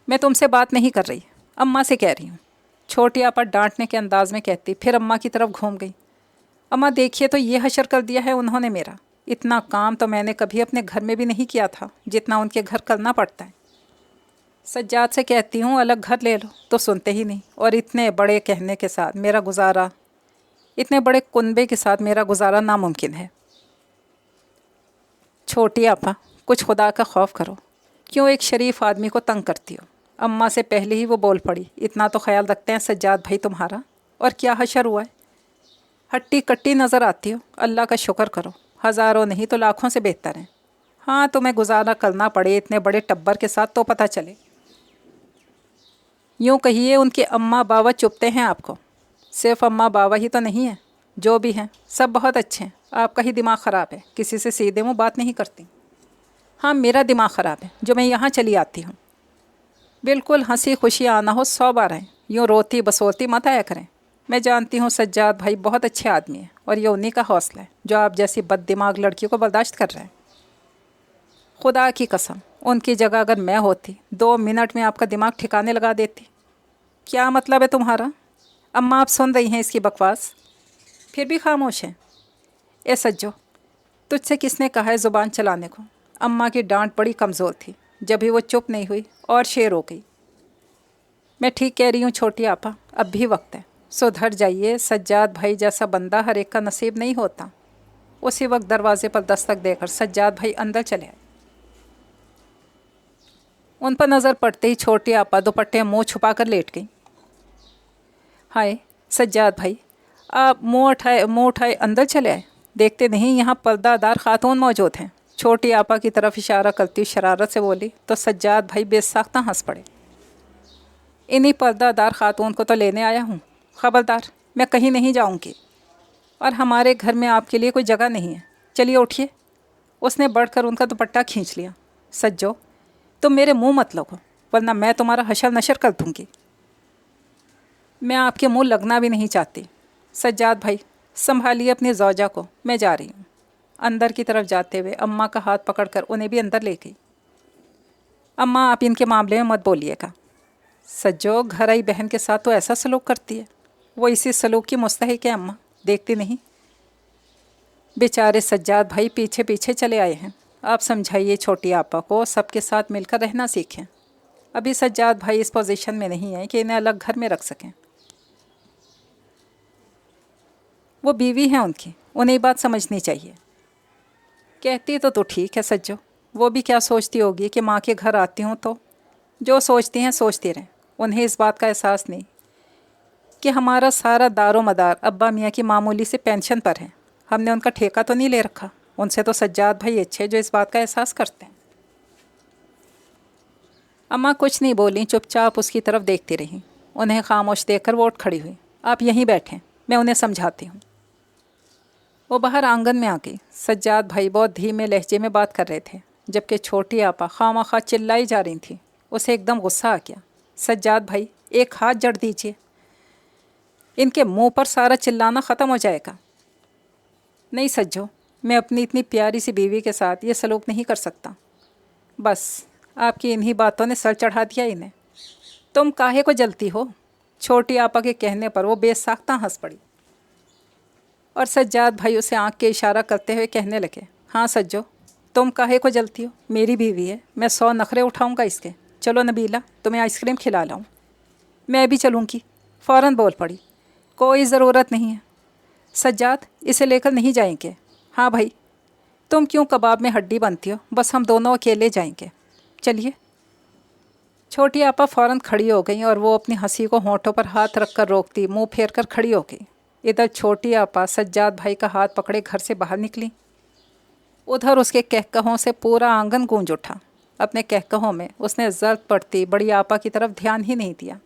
मैं तुमसे बात नहीं कर रही, अम्मा से कह रही हूँ। छोटी आपा डांटने के अंदाज में कहती, फिर अम्मा की तरफ घूम गई। अम्मा देखिए तो ये हशर कर दिया है उन्होंने मेरा। इतना काम तो मैंने कभी अपने घर में भी नहीं किया था जितना उनके घर करना पड़ता है। सज्जाद से कहती हूँ अलग घर ले लो तो सुनते ही नहीं, और इतने बड़े कहने के साथ मेरा गुजारा, इतने बड़े कुनबे के साथ मेरा गुजारा नामुमकिन है। छोटी आपा कुछ खुदा का खौफ करो, क्यों एक शरीफ आदमी को तंग करती हो। अम्मा से पहले ही वो बोल पड़ी, इतना तो ख्याल रखते हैं सज्जाद भाई तुम्हारा, और क्या हशर हुआ है। हट्टी कट्टी नज़र आती हो, अल्लाह का शुक्र करो, हज़ारों नहीं तो लाखों से बेहतर हैं। हाँ तुम्हें गुजारा करना पड़े इतने बड़े टब्बर के साथ तो पता चले। यूँ कहिए उनके अम्मा बाबा चुपते हैं आपको। सिर्फ अम्मा बाबा ही तो नहीं है, जो भी हैं सब बहुत अच्छे हैं। आपका ही दिमाग ख़राब है, किसी से सीधे मुँह बात नहीं करती। हाँ मेरा दिमाग ख़राब है जो मैं यहाँ चली आती हूँ। बिल्कुल हंसी खुशी आना हो 100 बार आएँ, यूँ रोती बसोती मत आया करें। मैं जानती हूँ सज्जाद भाई बहुत अच्छे आदमी हैं, और ये उन्हीं का हौसला है जो आप जैसी बददिमाग लड़कियों को बर्दाश्त कर रहे हैं। खुदा की कसम, उनकी जगह अगर मैं होती 2 मिनट में आपका दिमाग ठिकाने लगा देती। क्या मतलब है तुम्हारा? अम्मा आप सुन रही हैं इसकी बकवास, फिर भी खामोश हैं। ए सज्जो, तुझसे किसने कहा है ज़ुबान चलाने को? अम्मा की डांट बड़ी कमज़ोर थी, जब भी वो चुप नहीं हुई और शेर हो गई। मैं ठीक कह रही हूँ छोटी आपा, अब भी वक्त है, सुधर जाइए। सज्जाद भाई जैसा बंदा हर एक का नसीब नहीं होता। उसी वक्त दरवाजे पर दस्तक देकर सज्जाद भाई अंदर चले आए। उन पर नज़र पड़ते ही छोटी आपा दुपट्टे मुँह छुपा कर लेट गई। हाय सज्जाद भाई, आप मुँह उठाए अंदर चले आए। देखते नहीं यहाँ पर्दादार खातून मौजूद हैं। छोटी आपा की तरफ इशारा करती शरारत से बोली तो सज्जाद भाई बेसाख्ता हंस पड़े। इन्हीं पर्दादार खातून को तो लेने आया हूँ, ख़बरदार मैं कहीं नहीं जाऊँगी, और हमारे घर में आपके लिए कोई जगह नहीं है। चलिए उठिए। उसने बढ़कर उनका दुपट्टा खींच लिया। सज्जो तुम मेरे मुँह मत लगो, वरना मैं तुम्हारा हशर नशर कर दूँगी। मैं आपके मुँह लगना भी नहीं चाहती। सज्जाद भाई संभालिए अपनी ज़ौजा को, मैं जा रही हूँ। अंदर की तरफ जाते हुए अम्मा का हाथ पकड़कर उन्हें भी अंदर ले गई। अम्मा आप इनके मामले में मत बोलिएगा, सज्जो, घर आई बहन के साथ तो ऐसा सलूक करती है। वो इसी सलूक की मुस्तहिक है अम्मा, देखती नहीं। बेचारे सज्जाद भाई पीछे पीछे चले आए हैं। आप समझाइए छोटी आपा को सबके साथ मिलकर रहना सीखें। अभी सज्जाद भाई इस पोजीशन में नहीं है कि इन्हें अलग घर में रख सकें। वो बीवी हैं उनकी, उन्हें बात समझनी चाहिए। कहती तो ठीक है सज्जो, वो भी क्या सोचती होगी कि माँ के घर आती हूँ तो जो सोचती हैं सोचती रहें। उन्हें इस बात का एहसास नहीं कि हमारा सारा दारो मदार अब्बा मियाँ की मामूली से पेंशन पर है। हमने उनका ठेका तो नहीं ले रखा। उनसे तो सज्जाद भाई अच्छे जो इस बात का एहसास करते हैं। अम्मा कुछ नहीं बोली, चुपचाप उसकी तरफ देखती रहीं। उन्हें खामोश देखकर वो उठ खड़ी हुई। आप यहीं बैठें, मैं उन्हें समझाती हूँ। वो बाहर आंगन में आ गई। सज्जाद भाई बहुत धीमे लहजे में बात कर रहे थे, जबकि छोटी आपा खामखा चिल्लाई जा रही थी। उसे एकदम गुस्सा आ गया। सज्जाद भाई, एक हाथ जड़ दीजिए, इनके मुंह पर सारा चिल्लाना ख़त्म हो जाएगा। नहीं सज्जो, मैं अपनी इतनी प्यारी सी बीवी के साथ ये सलूक नहीं कर सकता। बस आपकी इन्हीं बातों ने सर चढ़ा दिया इन्हें। तुम काहे को जलती हो? छोटी आपा के कहने पर वो बेसाख्ता हंस पड़ी और सज्जाद भाई उसे आँख के इशारा करते हुए कहने लगे, हाँ सज्जो, तुम काहे को जलती हो? मेरी बीवी है, मैं 100 नखरे उठाऊंगा इसके। चलो नबीला, तुम्हें आइसक्रीम खिला लाऊं। मैं भी चलूँगी, फ़ौरन बोल पड़ी। कोई ज़रूरत नहीं है सज्जाद, इसे लेकर नहीं जाएंगे। हाँ भाई, तुम क्यों कबाब में हड्डी बनती हो? बस हम दोनों अकेले जाएंगे, चलिए। छोटी आपा फ़ौरन खड़ी हो गई और वो अपनी हंसी को होंठों पर हाथ रखकर रोकती मुंह फेर कर खड़ी हो गई। इधर छोटी आपा सज्जाद भाई का हाथ पकड़े घर से बाहर निकली। उधर उसके कहकहों से पूरा आंगन गूंज उठा। अपने कहकहों में उसने जर्द पड़ती बड़ी आपा की तरफ ध्यान ही नहीं दिया।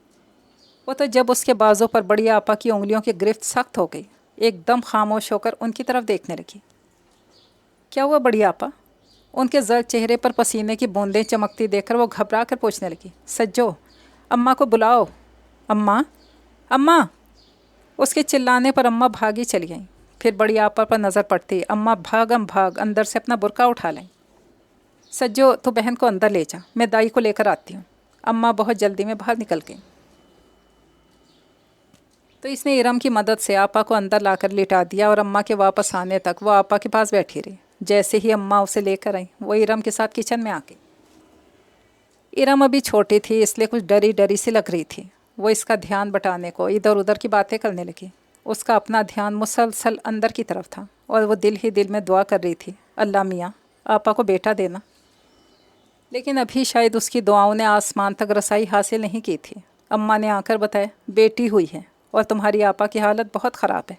वो तो जब उसके बाजों पर बड़ी आपा की उंगलियों की गिरफ्त सख्त हो गई, एकदम खामोश होकर उनकी तरफ देखने लगी। क्या हुआ बड़ी आपा? उनके जर्द चेहरे पर पसीने की बूंदें चमकती देखकर वो घबरा कर पूछने लगी, सज्जो, अम्मा को बुलाओ। अम्मा, अम्मा। उसके चिल्लाने पर अम्मा भागी चली गईं। फिर बड़ी आपा पर नज़र पड़ती अम्मा भागम भाग अंदर से अपना बुर्का उठा लें। सज्जो, तो बहन को अंदर ले जा, मैं दाई को लेकर आती हूँ। अम्मा बहुत जल्दी में बाहर निकल गईं। तो इसने इरम की मदद से आपा को अंदर लाकर लिटा दिया और अम्मा के वापस आने तक वो आपा के पास बैठी रही। जैसे ही अम्मा उसे लेकर आई, वो इरम के साथ किचन में आ गई। इरम अभी छोटी थी, इसलिए कुछ डरी डरी सी लग रही थी। वो इसका ध्यान बटाने को इधर उधर की बातें करने लगी। उसका अपना ध्यान मुसलसल अंदर की तरफ था और वो दिल ही दिल में दुआ कर रही थी, अल्लाह मियाँ आपा को बेटा देना। लेकिन अभी शायद उसकी दुआओं ने आसमान तक रसाई हासिल नहीं की थी। अम्मा ने आकर बताया, बेटी हुई है और तुम्हारी आपा की हालत बहुत ख़राब है।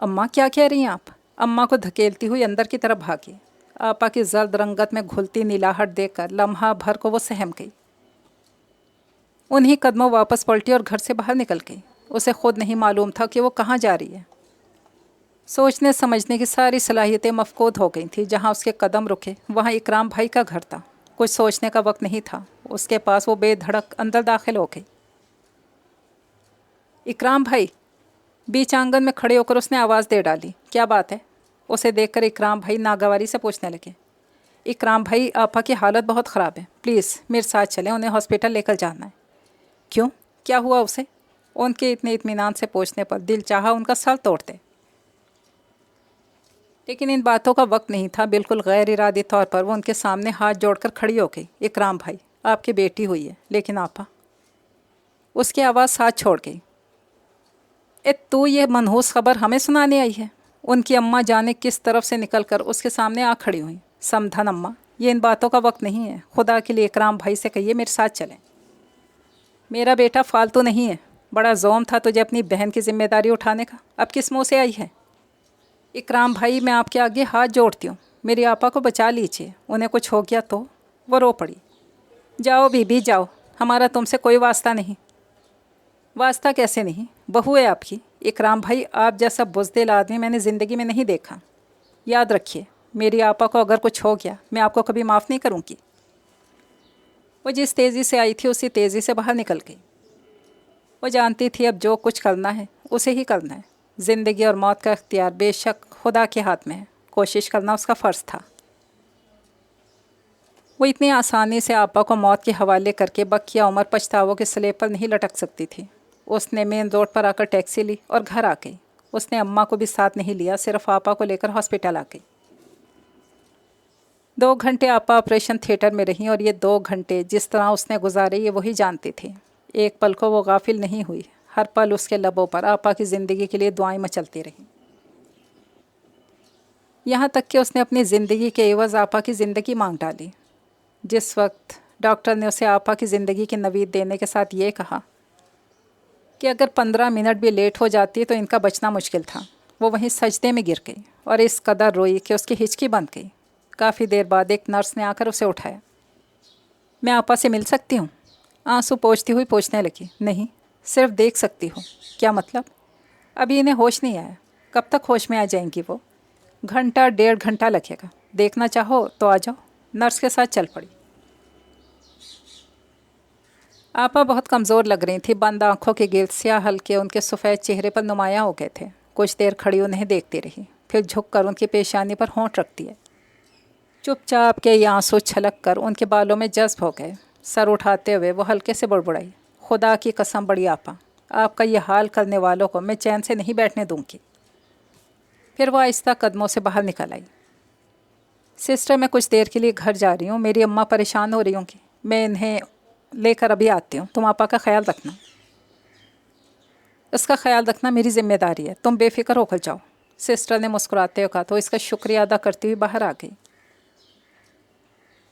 अम्मा क्या कह रही हैं आप? अम्मा को धकेलती हुई अंदर की तरफ भागी। आपा की जर्द रंगत में घुलती नीलाहट देखकर लम्हा भर को वो सहम गई। उन्हीं कदमों वापस पलटी और घर से बाहर निकल गई। उसे खुद नहीं मालूम था कि वो कहाँ जा रही है। सोचने समझने की सारी सलाहियतें मफकूद हो गई थी। जहाँ उसके कदम रुके वहाँ इकराम भाई का घर था। कुछ सोचने का वक्त नहीं था उसके पास। वो बेधड़क अंदर दाखिल हो गई। इकराम भाई। बीच आंगन में खड़े होकर उसने आवाज़ दे डाली, क्या बात है? उसे देखकर इकराम भाई नागवारी से पूछने लगे, इकराम भाई आपा की हालत बहुत ख़राब है, प्लीज़ मेरे साथ चलें, उन्हें हॉस्पिटल लेकर जाना है। क्यों, क्या हुआ उसे? उनके इतने इत्मीनान से पूछने पर दिल चाहा उनका सर तोड़ते, लेकिन इन बातों का वक्त नहीं था। बिल्कुल गैर इरादी तौर पर वो उनके सामने हाथ जोड़कर खड़ी हो गई। इकराम भाई, आपकी बेटी हुई है, लेकिन आपा। उसकी आवाज़ साथ छोड़ गई। तू ये मनहूस खबर हमें सुनाने आई है? उनकी अम्मा जाने किस तरफ से निकलकर उसके सामने आ खड़ी हुई। समझन अम्मा, ये इन बातों का वक्त नहीं है। खुदा के लिए इकराम भाई से कहिए मेरे साथ चलें। मेरा बेटा फालतू नहीं है। बड़ा ज़ोम था तुझे अपनी बहन की जिम्मेदारी उठाने का, अब किस मुँह से आई है? इकराम भाई, मैं आपके आगे हाथ जोड़ती हूँ, मेरी आपा को बचा लीजिए, उन्हें कुछ हो गया तो। वो रो पड़ी। जाओ बीबी जाओ, हमारा तुमसे कोई वास्ता नहीं। वास्ता कैसे नहीं, बहू है आपकी। इकराम भाई, आप जैसा बुज़दिल आदमी मैंने ज़िंदगी में नहीं देखा। याद रखिए, मेरी आपा को अगर कुछ हो गया मैं आपको कभी माफ़ नहीं करूँगी। वो जिस तेज़ी से आई थी उसी तेज़ी से बाहर निकल गई। वो जानती थी अब जो कुछ करना है उसे ही करना है। ज़िंदगी और मौत का इख्तियार बेशक खुदा के हाथ में है, कोशिश करना उसका फ़र्ज़ था। وہ اتنی آسانی سے آپا کو موت کے حوالے کر کے بقیہ عمر پچھتاووں کے سلیب پر نہیں لٹک سکتی تھی۔ اس نے مین روڈ پر آ کر ٹیکسی لی اور گھر آ گئی۔ اس نے اماں کو بھی ساتھ نہیں لیا، صرف آپا کو لے کر ہاسپٹل آ گئی۔ 2 گھنٹے آپا آپریشن تھیٹر میں رہیں، اور یہ 2 گھنٹے جس طرح اس نے گزارے یہ وہی جانتی تھی۔ ایک پل کو وہ غافل نہیں ہوئی، ہر پل اس کے لبوں پر آپا کی زندگی کے لیے دعائیں مچلتی رہیں، یہاں تک کہ اس نے اپنی زندگی کے عوض آپا کی زندگی مانگ ڈالی۔ جس وقت ڈاکٹر نے اسے آپا کی زندگی کی نوید دینے کے ساتھ یہ کہا کہ اگر 15 منٹ بھی لیٹ ہو جاتی تو ان کا بچنا مشکل تھا، وہ وہیں سجدے میں گر گئی اور اس قدر روئی کہ اس کی ہچکی بند گئی۔ کافی دیر بعد ایک نرس نے آ کر اسے اٹھایا۔ میں آپا سے مل سکتی ہوں؟ آنسو پوچھتی ہوئی پوچھنے لگی۔ نہیں، صرف دیکھ سکتی ہوں۔ کیا مطلب؟ ابھی انہیں ہوش نہیں آیا۔ کب تک ہوش میں آ جائیں گی وہ؟ گھنٹہ 1.5 گھنٹہ لگے گا۔ دیکھنا چاہو تو آ جاؤ۔ نرس کے ساتھ چل پڑی۔ آپا بہت کمزور لگ رہی تھی، بند آنکھوں کے گرد سیاہ حلقے ان کے سفید چہرے پر نمایاں ہو گئے تھے۔ کچھ دیر کھڑی انہیں دیکھتی رہی، پھر جھک کر ان کی پیشانی پر ہونٹ رکھتی ہے۔ چپ چاپ کے یہ آنسو چھلک کر ان کے بالوں میں جذب ہو گئے۔ سر اٹھاتے ہوئے وہ ہلکے سے بڑبڑائی، خدا کی قسم بڑی آپا، آپ کا یہ حال کرنے والوں کو میں چین سے نہیں بیٹھنے دوں گی۔ پھر وہ آہستہ قدموں سے باہر نکل آئی۔ سسٹر، میں کچھ دیر کے لیے گھر جا رہی ہوں، میری اماں پریشان ہو رہی ہوں گی، میں انہیں لے کر ابھی آتی ہوں، تم آپا کا خیال رکھنا۔ اس کا خیال رکھنا میری ذمہ داری ہے، تم بے فکر ہو کر جاؤ، سسٹر نے مسکراتے ہوئے کہا تو اس کا شکریہ ادا کرتی ہوئی باہر آ گئی۔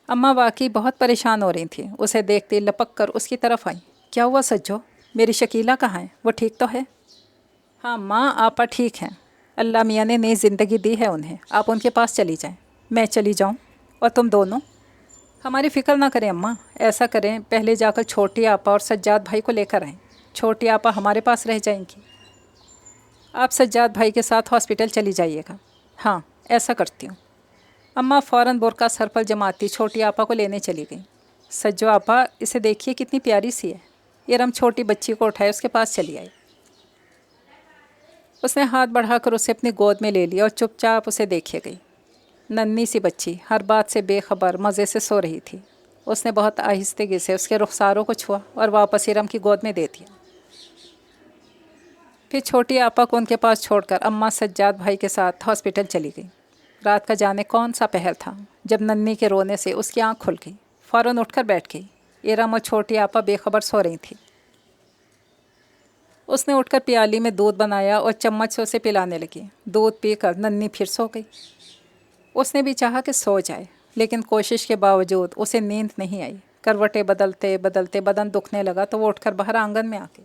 اماں واقعی بہت پریشان ہو رہی تھیں، اسے دیکھتے لپک کر اس کی طرف آئیں۔ کیا ہوا سجو؟ میری شکیلہ کہاں ہے؟ وہ ٹھیک تو ہے؟ ہاں ماں، آپا ٹھیک ہیں، اللہ میاں نے نئی زندگی دی ہے انہیں، آپ ان کے پاس چلی جائیں۔ میں چلی جاؤں؟ اور تم دونوں؟ ہماری فکر نہ کریں اماں، ایسا کریں پہلے جا کر چھوٹی آپا اور سجاد بھائی کو لے کر آئیں، چھوٹی آپا ہمارے پاس رہ جائیں گی۔ آپ سجاد بھائی کے ساتھ ہاسپٹل چلی جائیے گا۔ ہاں، ایسا کرتی ہوں۔ اماں فوراً برقع سر پر جماتی چھوٹی آپا کو لینے چلی گئیں۔ سجو آپا، اسے دیکھیے کتنی پیاری سی ہے۔ ارم چھوٹی بچی کو اٹھائے اس کے پاس چلی آئی۔ اس نے ہاتھ بڑھا کر اسے اپنی گود میں لے لیا اور چپ چاپ اسے دیکھے گئی۔ ننھی سی بچی ہر بات سے بے خبر مزے سے سو رہی تھی۔ اس نے بہت آہستگی سے اس کے رخساروں کو چھوا اور واپس ارم کی گود میں دے دیا۔ پھر چھوٹی آپا کو ان کے پاس چھوڑ کر اماں سجاد بھائی کے ساتھ ہاسپٹل چلی گئی۔ رات کا جانے کون سا پہر تھا جب ننھی کے رونے سے اس کی آنکھ کھل گئی، فوراً اٹھ کر بیٹھ گئی۔ ارم اور چھوٹی آپا بے خبر سو رہی تھی۔ اس نے اٹھ کر پیالی میں دودھ بنایا اور چمچ سے اسے پلانے لگی۔ دودھ پی کر ننھی پھر سو گئی۔ اس نے بھی چاہا کہ سو جائے، لیکن کوشش کے باوجود اسے نیند نہیں آئی۔ کروٹیں بدلتے بدلتے بدن دکھنے لگا تو وہ اٹھ کر باہر آنگن میں آ گئی۔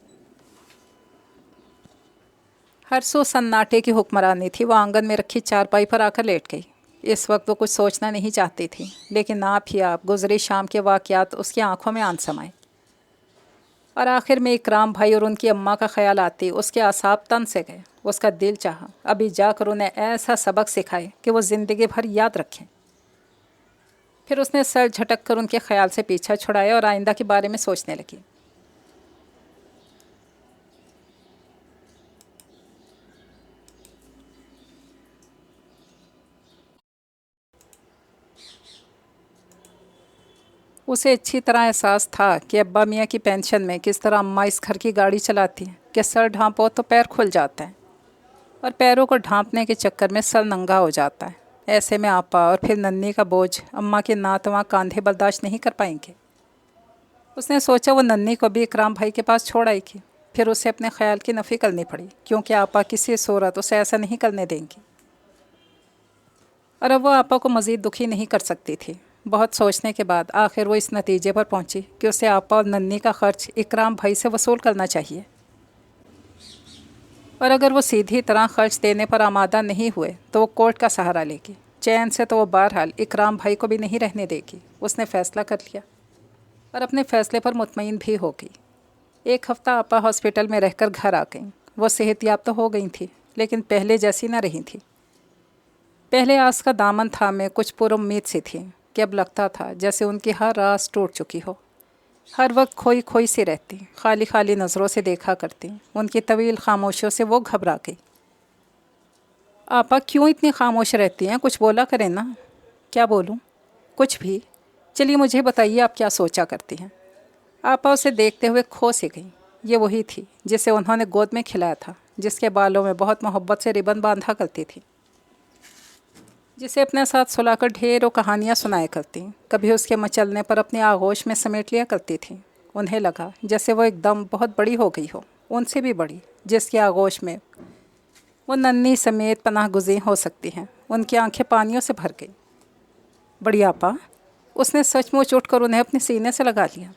ہر سو سناٹے کی حکمرانی تھی۔ وہ آنگن میں رکھی چارپائی پر آ کر لیٹ گئی۔ اس وقت وہ کچھ سوچنا نہیں چاہتی تھی، لیکن آپ ہی آپ گزری شام کے واقعات اس کی آنکھوں میں آن سمائے، اور آخر میں اکرام بھائی اور ان کی اماں کا خیال آتی اس کے اعصاب تن سے گئے۔ اس کا دل چاہا ابھی جا کر انہیں ایسا سبق سکھائے کہ وہ زندگی بھر یاد رکھیں۔ پھر اس نے سر جھٹک کر ان کے خیال سے پیچھا چھڑایا اور آئندہ کے بارے میں سوچنے لگی۔ اسے اچھی طرح احساس تھا کہ ابا میاں کی پینشن میں کس طرح اماں اس گھر کی گاڑی چلاتی ہیں کہ سر ڈھانپو تو پیر کھل جاتا ہے، اور پیروں کو ڈھانپنے کے چکر میں سر ننگا ہو جاتا ہے۔ ایسے میں آپا اور پھر ننھی کا بوجھ اماں کے ناتواں کاندھے برداشت نہیں کر پائیں گے۔ اس نے سوچا وہ ننھی کو بھی اکرام بھائی کے پاس چھوڑ آئی گی، پھر اسے اپنے خیال کی نفی کرنی پڑی، کیونکہ آپا کسی صورت اسے ایسا نہیں کرنے دیں گی، اور اب وہ آپا کو مزید دکھی نہیں کر سکتی تھی۔ بہت سوچنے کے بعد آخر وہ اس نتیجے پر پہنچی کہ اسے آپا اور ننھی کا خرچ اکرام بھائی سے وصول کرنا چاہیے، اور اگر وہ سیدھی طرح خرچ دینے پر آمادہ نہیں ہوئے تو وہ کورٹ کا سہارا لے گی۔ چین سے تو وہ بہرحال اکرام بھائی کو بھی نہیں رہنے دے گی۔ اس نے فیصلہ کر لیا اور اپنے فیصلے پر مطمئن بھی ہو گئی۔ 1 ہفتہ آپا ہاسپٹل میں رہ کر گھر آ گئیں۔ وہ صحت یاب تو ہو گئی تھی، لیکن پہلے جیسی نہ رہی تھی۔ پہلے آس کا دامن تھامے کچھ پر امید سی تھی کہ اب لگتا تھا جیسے ان کی ہر آس ٹوٹ چکی ہو۔ ہر وقت کھوئی کھوئی سی رہتی، خالی خالی نظروں سے دیکھا کرتی۔ ان کی طویل خاموشیوں سے وہ گھبرا گئی۔ آپا کیوں اتنی خاموش رہتی ہیں؟ کچھ بولا کریں نا۔ کیا بولوں؟ کچھ بھی۔ चलिए मुझे बताइए आप क्या सोचा करती हैं। आपा उसे देखते हुए खो सी गईं। ये वही थी जिसे उन्होंने गोद में खिलाया था, जिसके बालों में बहुत मोहब्बत से रिबन बांधा करती थी, जिसे अपने साथ सुलाकर ढेरों कहानियाँ सुनाया करती, कभी उसके मचलने पर अपनी आगोश में समेट लिया करती थी। उन्हें लगा जैसे वो एकदम बहुत बड़ी हो गई हो, उनसे भी बड़ी, जिसकी आगोश में वो नन्ही समेत पनाह गुज़ीर हो सकती हैं। उनकी आंखें पानियों से भर गई। बड़ी आपा, उसने सचमुच उठकर उन्हें अपने सीने से लगा लिया।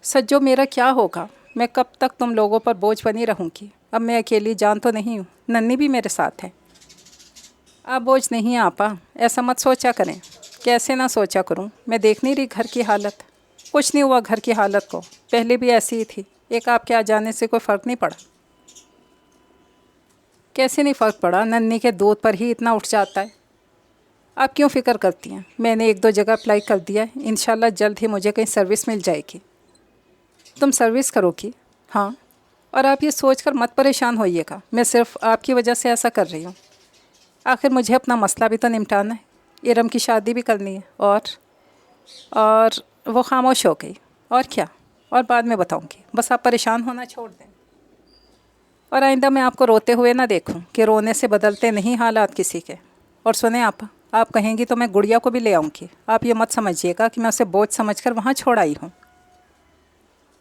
सज्जो, मेरा क्या होगा? मैं कब तक तुम लोगों पर बोझ बनी रहूँगी? अब मैं अकेली जान तो नहीं हूँ, नन्ही भी मेरे साथ है। आप बोझ नहीं आपा, ऐसा मत सोचा करें। कैसे ना सोचा करूँ, मैं देख नहीं रही घर की हालत। कुछ नहीं हुआ घर की हालत को, पहले भी ऐसी ही थी। एक आपके आ जाने से कोई फ़र्क नहीं पड़ा। कैसे नहीं फ़र्क पड़ा? नन्ही के दूध पर ही इतना उठ जाता है। आप क्यों फ़िक्र करती हैं? मैंने 1-2 जगह अप्लाई कर दिया है, इंशाल्लाह जल्द ही मुझे कहीं सर्विस मिल जाएगी। तुम सर्विस करोगी? हाँ। और आप ये सोचकर मत परेशान होइएगा, मैं सिर्फ आपकी वजह से ऐसा कर रही हूँ। आखिर मुझे अपना मसला भी तो निपटाना है, इरम की शादी भी करनी है। और वो खामोश हो गई। और क्या? और बाद में बताऊँगी, बस आप परेशान होना छोड़ दें। और आइंदा मैं आपको रोते हुए ना देखूं कि रोने से बदलते नहीं हालात किसी के। और सुने आप कहेंगी तो मैं गुड़िया को भी ले आऊँगी। आप ये मत समझिएगा कि मैं उसे बोझ समझकर वहाँ छोड़ आई हूँ।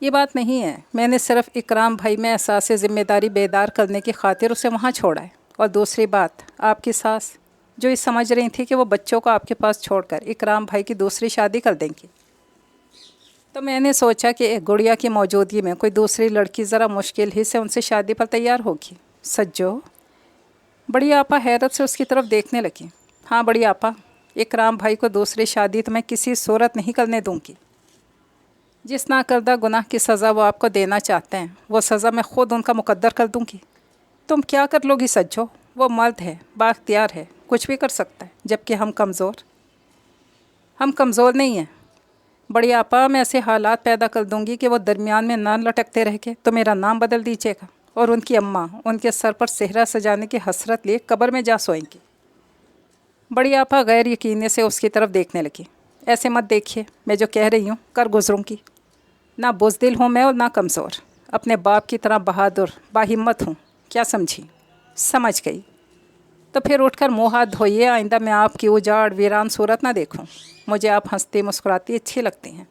ये बात नहीं है, मैंने सिर्फ इकराम भाई में एहसास ज़िम्मेदारी बेदार करने की खातिर उसे वहाँ छोड़ा है। और दूसरी बात, आपकी सास जो ये समझ रही थी कि वो बच्चों को आपके पास छोड़कर इकराम भाई की दूसरी शादी कर देंगी, तो मैंने सोचा कि गुड़िया की मौजूदगी में कोई दूसरी लड़की ज़रा मुश्किल ही से उनसे शादी पर तैयार होगी। सज्जो, बड़ी आपा हैरत से उसकी तरफ देखने लगी। हाँ बड़ी आपा, इकराम भाई को दूसरी शादी तो मैं किसी सूरत नहीं करने दूंगी। जिस नाकर्दा गुनाह की सज़ा वो आपको देना चाहते हैं, वो सज़ा मैं ख़ुद उनका मुकद्दर कर दूंगी। तुम क्या कर लोगी सज्जो? वो मर्द है, बाख्तियार है, कुछ भी कर सकता है, जबकि हम कमज़ोर नहीं हैं। बड़ी आपा, मैं ऐसे हालात पैदा कर दूंगी कि वो दरमियान में ना लटकते रह के तो मेरा नाम बदल दीजिएगा, और उनकी अम्मा उनके सर पर सेहरा सजाने की हसरत लिए कब्र में जा सोएंगी। बड़ी आपा गैर यकीने से उसकी तरफ देखने लगी। ऐसे मत देखिए, मैं जो कह रही हूँ कर गुजरूँगी। ना बुज़दिल हूँ मैं और ना कमज़ोर, अपने बाप की तरह बहादुर बाहिम्मत हूँ। क्या समझी? समझ गई। तो फिर उठकर मुँह हाथ धोइए, आइंदा मैं आपकी उजाड़ वीरान सूरत ना देखूँ। मुझे आप हंसती मुस्कुराती अच्छी लगती हैं।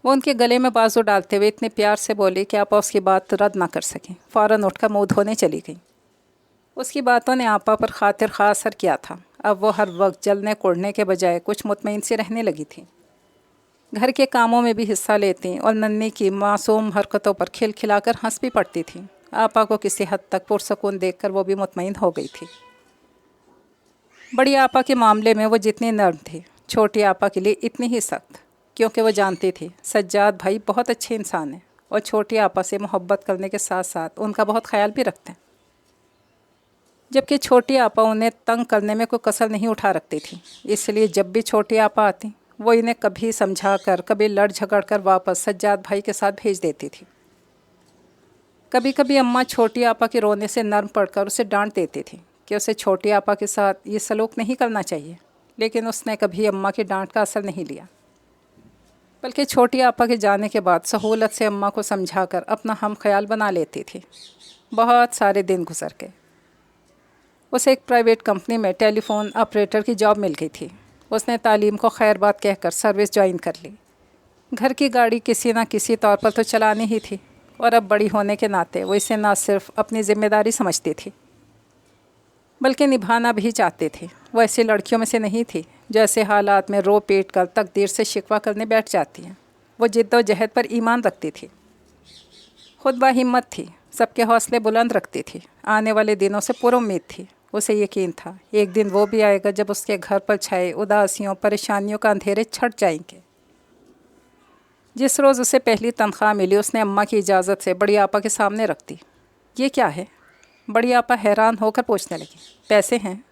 वो उनके गले में बाजू डालते हुए इतने प्यार से बोली कि आपा उसकी बात रद्द ना कर सकें। फ़ौरन उठकर मुँह धोने चली गई। उसकी बातों ने आपा पर खातिर खा असर किया था। अब वो हर वक्त जलने कोड़ने के बजाय कुछ मुतमईन सी रहने लगी थी। घर के कामों में भी हिस्सा लेती और नन्ही की मासूम हरकतों पर खिलखिलाकर हंस भी पड़ती थी। आपा को किसी हद तक पुरसकून देखकर वो भी मुतमईन हो गई थी। बड़ी आपा के मामले में वो जितनी नर्म थी, छोटी आपा के लिए इतनी ही सख्त, क्योंकि वो जानती थी सज्जाद भाई बहुत अच्छे इंसान हैं और छोटी आपा से मोहब्बत करने के साथ साथ उनका बहुत ख्याल भी रखते हैं। जबकि छोटी आपा उन्हें तंग करने में कोई कसर नहीं उठा रखती थी, इसलिए जब भी छोटी आपा आती वो इन्हें कभी समझा कर, कभी लड़ झगड़ कर वापस सज्जाद भाई के साथ भेज देती थी। कभी कभी अम्मा छोटी आपा के रोने से नर्म पड़कर उसे डांट देती थी कि उसे छोटी आपा के साथ ये सलूक नहीं करना चाहिए, लेकिन उसने कभी अम्मा की डांट का असर नहीं लिया, बल्कि छोटी आपा के जाने के बाद सहूलत से अम्मा को समझाकर अपना हम ख्याल बना लेती थी। बहुत सारे दिन गुजर गए। उसे एक प्राइवेट कंपनी में टेलीफोन ऑपरेटर की जॉब मिल गई थी। उसने तालीम को खैर बात कहकर सर्विस ज्वाइन कर ली। घर की गाड़ी किसी न किसी तौर पर तो चलानी ही थी, और अब बड़ी होने के नाते वो इसे ना सिर्फ अपनी ज़िम्मेदारी समझती थी बल्कि निभाना भी चाहती थी। वो ऐसी लड़कियों में से नहीं थी जो ऐसे हालात में रो पीट कर तकदीर से शिकवा करने बैठ जाती हैं। वो जिद्दोजहद पर ईमान रखती थी, खुद बाहिम्मत थी, सबके हौसले बुलंद रखती थी, आने वाले दिनों से पुरुम्मीद थी। उसे यकीन था एक दिन वो भी आएगा जब उसके घर पर छाए उदासियों परेशानियों का अंधेरे छट जाएंगे। जिस रोज़ उसे पहली तनख्वाह मिली, उसने अम्मा की इजाज़त से बड़ी आपा के सामने रख दी। ये क्या है? बड़ी आपा हैरान होकर पूछने लगी। पैसे हैं,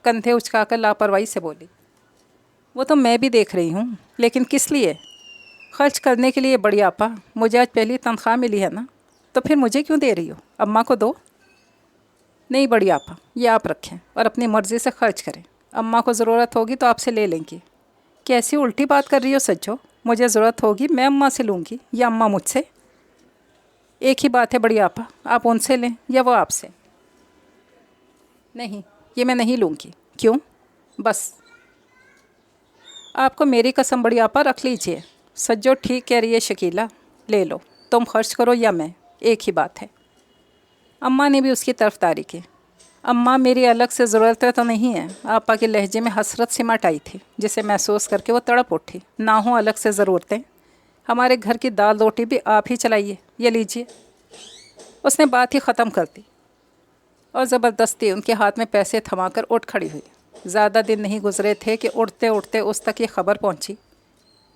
कंधे उचकाकर लापरवाही से बोली। वो तो मैं भी देख रही हूँ, लेकिन किस लिए? खर्च करने के लिए बड़ी आपा। मुझे आज पहली तनख्वाह मिली है ना, तो फिर मुझे क्यों दे रही हो? अम्मा को दो। नहीं बड़ी आपा, ये आप रखें और अपनी मर्ज़ी से खर्च करें। अम्मा को ज़रूरत होगी तो आपसे ले लेंगी। कैसी उल्टी बात कर रही हो सज्जो? मुझे ज़रूरत होगी मैं अम्मा से लूँगी या अम्मा मुझसे? एक ही बात है बड़ी आपा, आप उनसे लें या वो आपसे। नहीं, ये मैं नहीं लूँगी। क्यों? बस। आपको मेरी कसम बड़ी आपा, रख लीजिए। सज्जो ठीक कह रही है शकीला, ले लो, तुम खर्च करो या मैं, एक ही बात है। अम्मा ने भी उसकी तरफदारी की। अम्मा मेरी अलग से ज़रूरतें तो नहीं है। आपा के लहजे में हसरत सिमट आई थी, जिसे महसूस करके वो तड़प उठी। ना हो अलग से ज़रूरतें, हमारे घर की दाल रोटी भी आप ही चलाइए, ये लीजिए। उसने बात ही ख़त्म कर दी और ज़बरदस्ती उनके हाथ में पैसे थमाकर उठ खड़ी हुई। ज़्यादा दिन नहीं गुजरे थे कि उड़ते उड़ते उस तक ये खबर पहुंची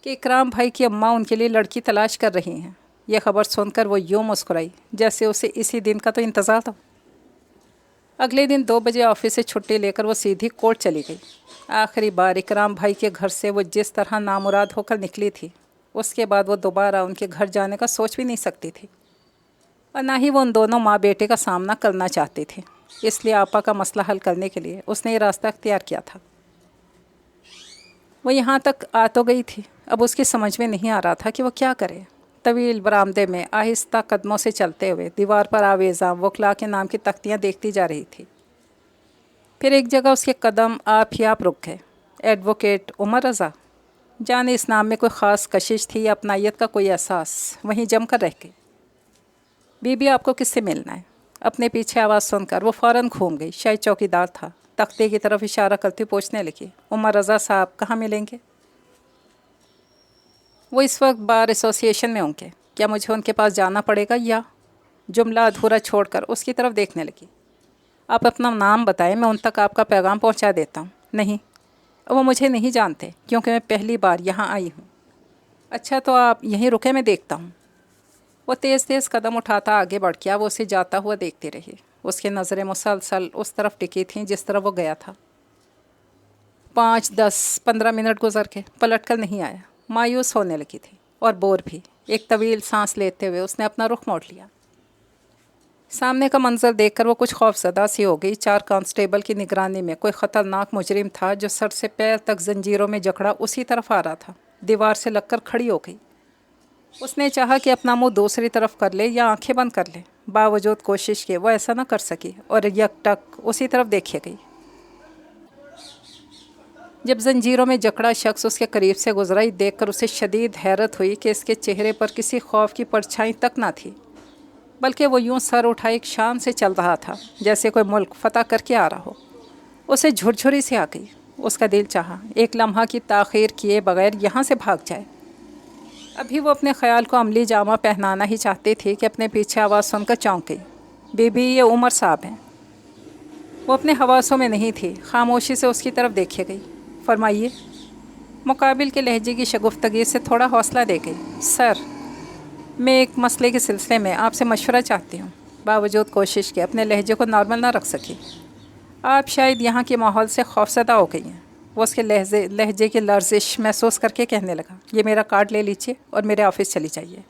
कि इकराम भाई की अम्मा उनके लिए लड़की तलाश कर रही हैं। यह खबर सुनकर वो यूँ मुस्कुराई जैसे उसे इसी दिन का तो इंतज़ार था। अगले दिन 2 बजे ऑफिस से छुट्टी लेकर वो सीधी कोर्ट चली गई। आखिरी बार इकराम भाई के घर से वो जिस तरह नामुराद होकर निकली थी, उसके बाद वो दोबारा उनके घर जाने का सोच भी नहीं सकती थी, और ना ही वो उन दोनों माँ बेटे का सामना करना चाहती थी। इसलिए आपा का मसला हल करने के लिए उसने ये रास्ता अख्तियार किया था। वो यहाँ तक आ तो गई थी, अब उसकी समझ में नहीं आ रहा था कि वो क्या करे। तवील बरामदे में आहिस्ता कदमों से चलते हुए दीवार पर आवेज़ा वकला के नाम की तख्तियाँ देखती जा रही थी। फिर एक जगह उसके कदम आप ही आप रुक गए। एडवोकेट उमर रज़ा, जाने इस नाम में कोई ख़ास कशिश थी या अपनायत का कोई एहसास, वहीं जम कर रह गई। बीबी आपको किससे मिलना है? अपने पीछे आवाज़ सुनकर वो फ़ौरन घूम गई। शायद चौकीदार था। तख्ते की तरफ इशारा करती पूछने लगी, उमर रज़ा साहब कहाँ मिलेंगे? वो इस वक्त बार एसोसिएशन में होंगे, क्या मुझे उनके पास जाना पड़ेगा या? जुमला अधूरा छोड़कर उसकी तरफ देखने लगी। आप अपना नाम बताएं, मैं उन तक आपका पैगाम पहुंचा देता हूं। नहीं, वो मुझे नहीं जानते क्योंकि मैं पहली बार यहाँ आई हूँ। अच्छा तो आप यहीं रुके, मैं देखता हूँ। वो तेज़ तेज़ कदम उठाता आगे बढ़ गया। वो उसे जाता हुआ देखती रही। उसकी नज़रें मुसलसल उस तरफ टिकी थीं जिस तरफ वो गया था। 5, 10, 15 मिनट गुजर के पलट कर नहीं आया। मायूस होने लगी थी और बोर भी। एक तवील सांस लेते हुए उसने अपना रुख मोड़ लिया। सामने का मंजर देखकर वो कुछ खौफज़दा सी हो गई। 4 कांस्टेबल की निगरानी में कोई ख़तरनाक मुजरिम था जो सर से पैर तक जंजीरों में जकड़ा उसी तरफ आ रहा था। दीवार से लगकर खड़ी हो गई। उसने चाहा कि अपना मुंह दूसरी तरफ कर ले या आंखें बंद कर ले। बावजूद कोशिश के वो ऐसा न कर सकी और यकटक उसी तरफ देखे गई। जब जंजीरों में जकड़ा शख्स उसके करीब से गुजरा, ही देखकर उसे शदीद हैरत हुई कि इसके चेहरे पर किसी खौफ की परछाई तक ना थी, बल्कि वो यूं सर उठाए एक शान से चल रहा था जैसे कोई मुल्क फतह करके आ रहा हो। उसे झुरझुरी से आ गई। उसका दिल चाहा एक लम्हा की ताख़ीर किए बगैर यहाँ से भाग जाए। अभी वो अपने ख्याल को अमली जामा पहनाना ही चाहती थी कि अपने पीछे आवाज़ सुनकर चौंक गई। बीबी, ये उमर साहब हैं। वो अपने हवासों में नहीं थी। खामोशी से उसकी तरफ देखे गई। फरमाइए। मुकाबिल के लहजे की शगुफ्तगी से थोड़ा हौसला दे गई। सर, मैं एक मसले के सिलसिले में आपसे मशवरा चाहती हूँ। बावजूद कोशिश के अपने लहजे को नॉर्मल ना रख सकी। आप शायद यहाँ के माहौल से खौफज़दा हो गई हैं। वो उसके लहजे की लर्जिश महसूस करके कहने लगा, ये मेरा कार्ड ले लीजिए और मेरे ऑफिस चली जाइए।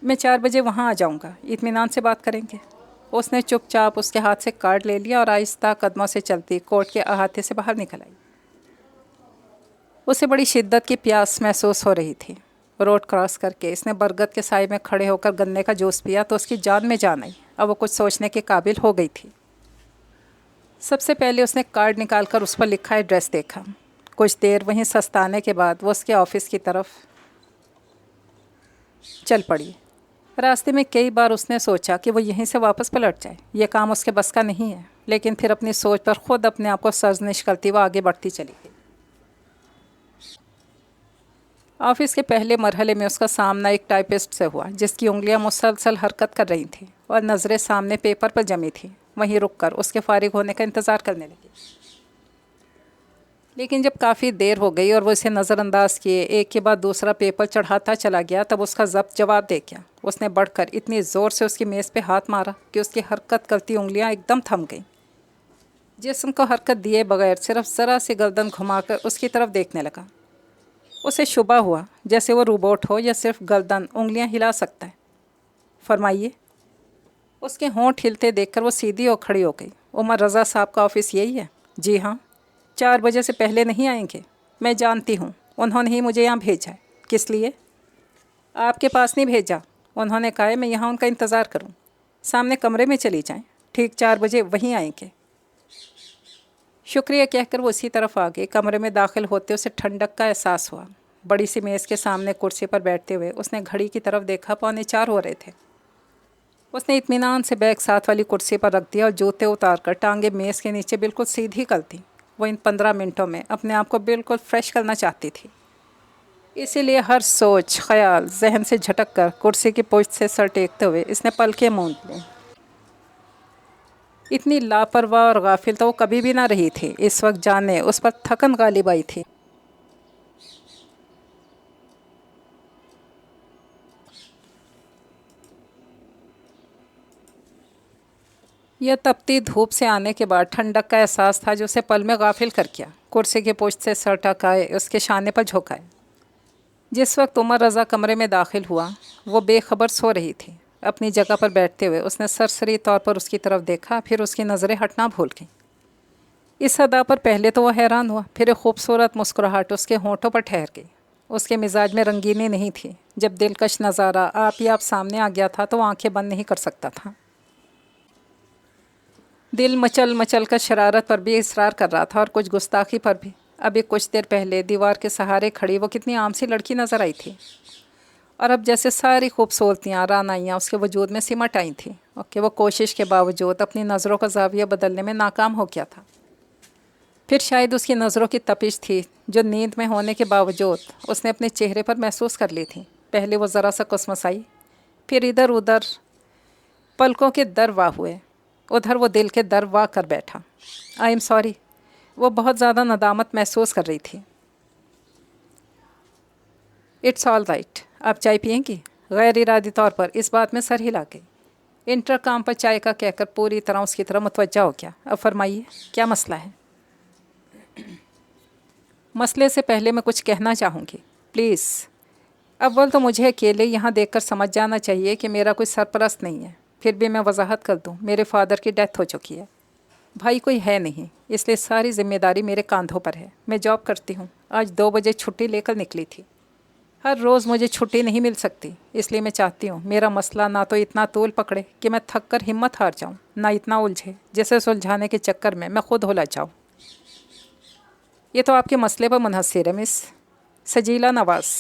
मैं 4 बजे वहाँ आ जाऊँगा, इत्मीनान से बात करेंगे। उसने चुपचाप उसके हाथ से कार्ड ले लिया और आहिस्ता कदमों से चलती कोर्ट के अहाते से बाहर निकल आई। उसे बड़ी शिद्दत की प्यास महसूस हो रही थी। रोड क्रॉस करके इसने बरगद के साए में खड़े होकर गन्ने का जूस पिया तो उसकी जान में जान आई। अब वो कुछ सोचने के काबिल हो गई थी। सबसे पहले उसने कार्ड निकालकर उस पर लिखा एड्रेस देखा। कुछ देर वहीं सस्ताने के बाद वो उसके ऑफिस की तरफ चल पड़ी। रास्ते में कई बार उसने सोचा कि वो यहीं से वापस पलट जाए। ये काम उसके बस का नहीं है, लेकिन फिर अपनी सोच पर खुद अपने आप को सर्जनिश करती वो आगे बढ़ती चली गई। ऑफिस के पहले मरहले में उसका सामना एक टाइपिस्ट से हुआ जिसकी उंगलियां मुसलसल हरकत कर रही थीं और नज़रें सामने पेपर पर जमी थीं। वहीं रुककर उसके फारिग होने का इंतज़ार करने लगी। लेकिन जब काफ़ी देर हो गई और वो इसे नज़रअंदाज किए एक के बाद दूसरा पेपर चढ़ाता चला गया, तब उसका ज़ब्त जवाब दे गया। उसने बढ़कर इतनी ज़ोर से उसकी मेज़ पे हाथ मारा कि उसकी हरकत करती उंगलियां एकदम थम गईं। जिस्म को हरकत दिए बगैर सिर्फ ज़रा सी गर्दन घुमाकर उसकी तरफ देखने लगा। उसे शुबा हुआ जैसे वो रोबोट हो या सिर्फ गर्दन उंगलियां हिला सकता है। फरमाइए। उसके होंठ हिलते देखकर वो सीधी और खड़ी हो गई। उमर रज़ा साहब का ऑफिस यही है? जी हाँ। 4 बजे से पहले नहीं आएंगे? मैं जानती हूँ, उन्होंने ही मुझे यहाँ भेजा है। किस लिए? आपके पास नहीं भेजा, उन्होंने कहा है मैं यहाँ उनका इंतज़ार करूँ। सामने कमरे में चली जाएं, ठीक 4 बजे वहीं आएंगे। शुक्रिया कहकर वो उसी तरफ आ गई। कमरे में दाखिल होते उसे ठंडक का एहसास हुआ। बड़ी सी मेज़ के सामने कुर्सी पर बैठते हुए उसने घड़ी की तरफ देखा। 3:45 हो रहे थे। उसने इत्मीनान से बैग साथ वाली कुर्सी पर रख दिया और जूते उतार कर टांगे मेज़ के नीचे बिल्कुल सीधी कर दी। वो इन 15 मिनटों में अपने आप को बिल्कुल फ्रेश करना चाहती थी। इसीलिए हर सोच ख्याल जहन से झटक कर कुर्सी की पोस्ट से सर टेकते हुए इसने पलकें मूंद लीं। इतनी लापरवाह और गाफिल तो वो कभी भी ना रही थी। इस वक्त जाने उस पर थकन गालिब आई थी। यह तपती धूप से आने के बाद ठंडक का एहसास था जो उसे पल में गाफिल कर किया। कुर्सी के पोस्ट से सर टकाए उसके शाने पर झुकाए। जिस वक्त उमर रज़ा कमरे में दाखिल हुआ वो बेखबर सो रही थी। अपनी जगह पर बैठते हुए उसने सरसरी तौर पर उसकी तरफ देखा, फिर उसकी नज़रें हटना भूल गईं। इस अदा पर पहले तो वह हैरान हुआ, फिर एक खूबसूरत मुस्कुराहट उसके होंठों पर ठहर गई। उसके मिजाज में रंगीनी नहीं थी। जब दिलकश नज़ारा आप ही आप सामने आ गया था तो आंखें बंद नहीं कर सकता था। दिल मचल मचल कर शरारत पर भी इसरार कर रहा था और कुछ गुस्ताखी पर भी। अभी कुछ देर पहले दीवार के सहारे खड़ी वो कितनी आम सी लड़की नज़र आई थी, और अब जैसे सारी खूबसूरतियाँ रानाइयाँ उसके वजूद में सिमट आई थीं और कि वो कोशिश के बावजूद अपनी नज़रों का ज़ाविया बदलने में नाकाम हो गया था। फिर शायद उसकी नज़रों की तपिश थी जो नींद में होने के बावजूद उसने अपने चेहरे पर महसूस कर ली थी। पहले वो ज़रा सा कसमसाई, फिर इधर उधर पलकों के दर वाह हुए। उधर वो दिल के दर वाह कर बैठा। I am sorry. वो बहुत ज़्यादा नदामत महसूस कर रही थी। It's all right. आप चाय पिएंगी? गैर इरादी तौर पर इस बात में सर हिला गई। इंटरकॉम पर चाय का कहकर पूरी तरह उसकी तरफ मुतवज्जा हो गया। अब फरमाइए, क्या मसला है? मसले से पहले मैं कुछ कहना चाहूँगी, प्लीज़। अव्वल तो मुझे अकेले यहाँ देखकर समझ जाना चाहिए कि मेरा कोई सरपरस्त नहीं है। फिर भी मैं वजाहत कर दूँ, मेरे फादर की डेथ हो चुकी है। भाई कोई है नहीं, इसलिए सारी जिम्मेदारी मेरे कंधों पर है। मैं जॉब करती हूँ। आज 2 बजे छुट्टी लेकर निकली थी। हर रोज़ मुझे छुट्टी नहीं मिल सकती, इसलिए मैं चाहती हूँ मेरा मसला ना तो इतना तूल पकड़े कि मैं थक कर हिम्मत हार जाऊँ, ना इतना उलझे जिसे सुलझाने के चक्कर में मैं खुद होला जाऊँ। ये तो आपके मसले पर मुनहसर है, मिस सजीला नवाज़।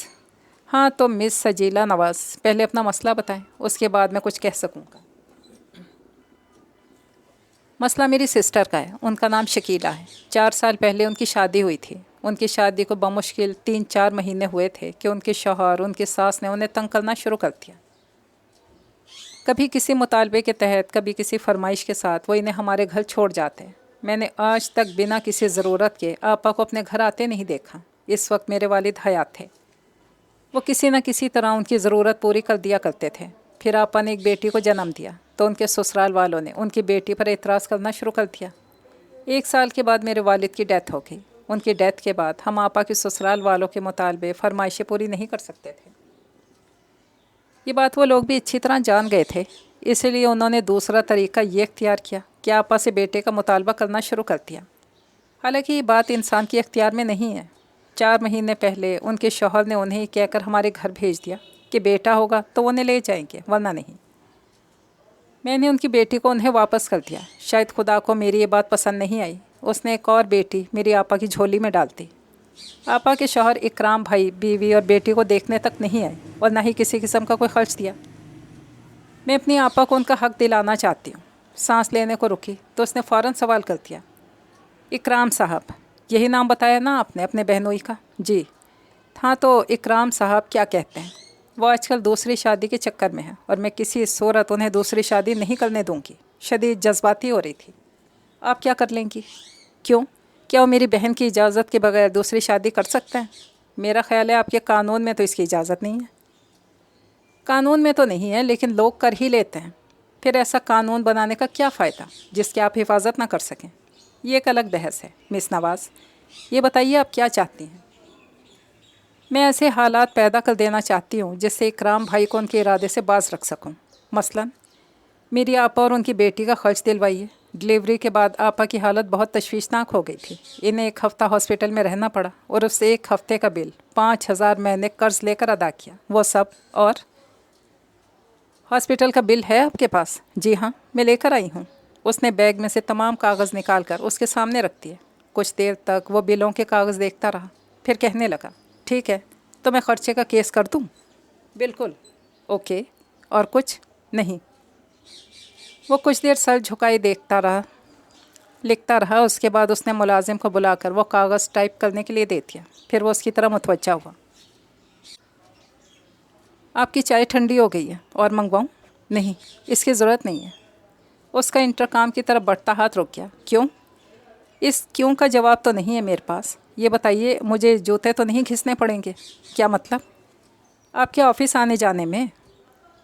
हाँ तो मिस सजीला नवाज़, पहले अपना मसला बताएं, उसके बाद मैं कुछ कह सकूँगा। मसला मेरी सिस्टर का है। उनका नाम शकीला है। 4 साल पहले उनकी शादी हुई थी। उनकी शादी को बमुश्किल 3-4 महीने हुए थे कि उनके शौहर, उनकी सास ने उन्हें तंग करना शुरू कर दिया। कभी किसी मुतालबे के तहत, कभी किसी फरमाइश के साथ वो इन्हें हमारे घर छोड़ जाते। मैंने आज तक बिना किसी ज़रूरत के आपा को अपने घर आते नहीं देखा। इस वक्त मेरे वालिद हयात थे। वो किसी न किसी तरह उनकी ज़रूरत पूरी कर दिया करते थे। फिर आपा ने एक बेटी को जन्म दिया तो उनके ससुराल वालों ने उनकी बेटी पर एतराज़ करना शुरू कर दिया। 1 साल के बाद मेरे वालिद की डेथ हो गई। उनकी डेथ के बाद हम आपा के ससुराल वालों के मुतालबे फरमाइशें पूरी नहीं कर सकते थे। ये बात वो लोग भी अच्छी तरह जान गए थे, इसीलिए उन्होंने दूसरा तरीका ये इख्तियार किया कि आपा से बेटे का मुतालबा करना शुरू कर दिया। हालांकि ये बात इंसान के इख्तियार में नहीं है। 4 महीने पहले उनके शौहर ने उन्हें कहकर हमारे घर भेज दिया कि बेटा होगा तो उन्हें ले जाएंगे, वरना नहीं। मैंने उनकी बेटी को उन्हें वापस कर दिया। शायद खुदा को मेरी ये बात पसंद नहीं आई। उसने एक और बेटी मेरी आपा की झोली में डाल दी। आपा के शौहर इकराम भाई बीवी और बेटी को देखने तक नहीं आए और ना ही किसी किस्म का कोई खर्च दिया। मैं अपनी आपा को उनका हक़ दिलाना चाहती हूँ। सांस लेने को रुकी तो उसने फ़ौरन सवाल कर दिया, इकराम साहब, यही नाम बताया ना आपने अपने बहनोई का? जी हाँ। तो इकराम साहब क्या कहते हैं? वो आजकल दूसरी शादी के चक्कर में है और मैं किसी सूरत उन्हें दूसरी शादी नहीं करने दूंगी। शदीद जज्बाती हो रही थी। आप क्या कर लेंगी? क्यों? क्या वो मेरी बहन की इजाज़त के बगैर दूसरी शादी कर सकते हैं? मेरा ख्याल है आपके कानून में तो इसकी इजाज़त नहीं है। कानून में तो नहीं है, लेकिन लोग कर ही लेते हैं। फिर ऐसा कानून बनाने का क्या फ़ायदा जिसकी आप हिफाजत ना कर सकें? ये एक अलग बहस है। मिस नवाज़, ये बताइए आप क्या चाहती हैं? मैं ऐसे हालात पैदा कर देना चाहती हूँ जिससे इकराम भाई को उनके इरादे से बाज रख सकूँ। मसलन मेरी आपा और उनकी बेटी का खर्च दिलवाइए। डिलीवरी के बाद आपा की हालत बहुत तशवीशनाक हो गई थी। इन्हें 1 हफ़्ता हॉस्पिटल में रहना पड़ा और उस 1 हफ़्ते का बिल 5,000 मैंने कर्ज लेकर अदा किया। वो सब और हॉस्पिटल का बिल है आपके पास? जी हाँ, मैं लेकर आई हूँ। उसने बैग में से तमाम कागज़ निकाल कर उसके सामने रख दिए। कुछ देर तक वो बिलों के कागज़ देखता रहा, फिर कहने लगा, ठीक है, तो मैं खर्चे का केस कर दूँ? बिल्कुल। ओके, और कुछ? नहीं। वो कुछ देर सर झुकाए देखता रहा, लिखता रहा। उसके बाद उसने मुलाजिम को बुलाकर वो कागज़ टाइप करने के लिए दे दिया। फिर वो उसकी तरफ मुतवज्जा हुआ। आपकी चाय ठंडी हो गई है, और मंगवाऊँ? नहीं, इसकी ज़रूरत नहीं है। उसका इंटरकॉम की तरफ बढ़ता हाथ रुक गया। क्यों? इस क्यों का जवाब तो नहीं है मेरे पास। ये बताइए, मुझे जूते तो नहीं घिसने पड़ेंगे? क्या मतलब? आपके ऑफिस आने जाने में?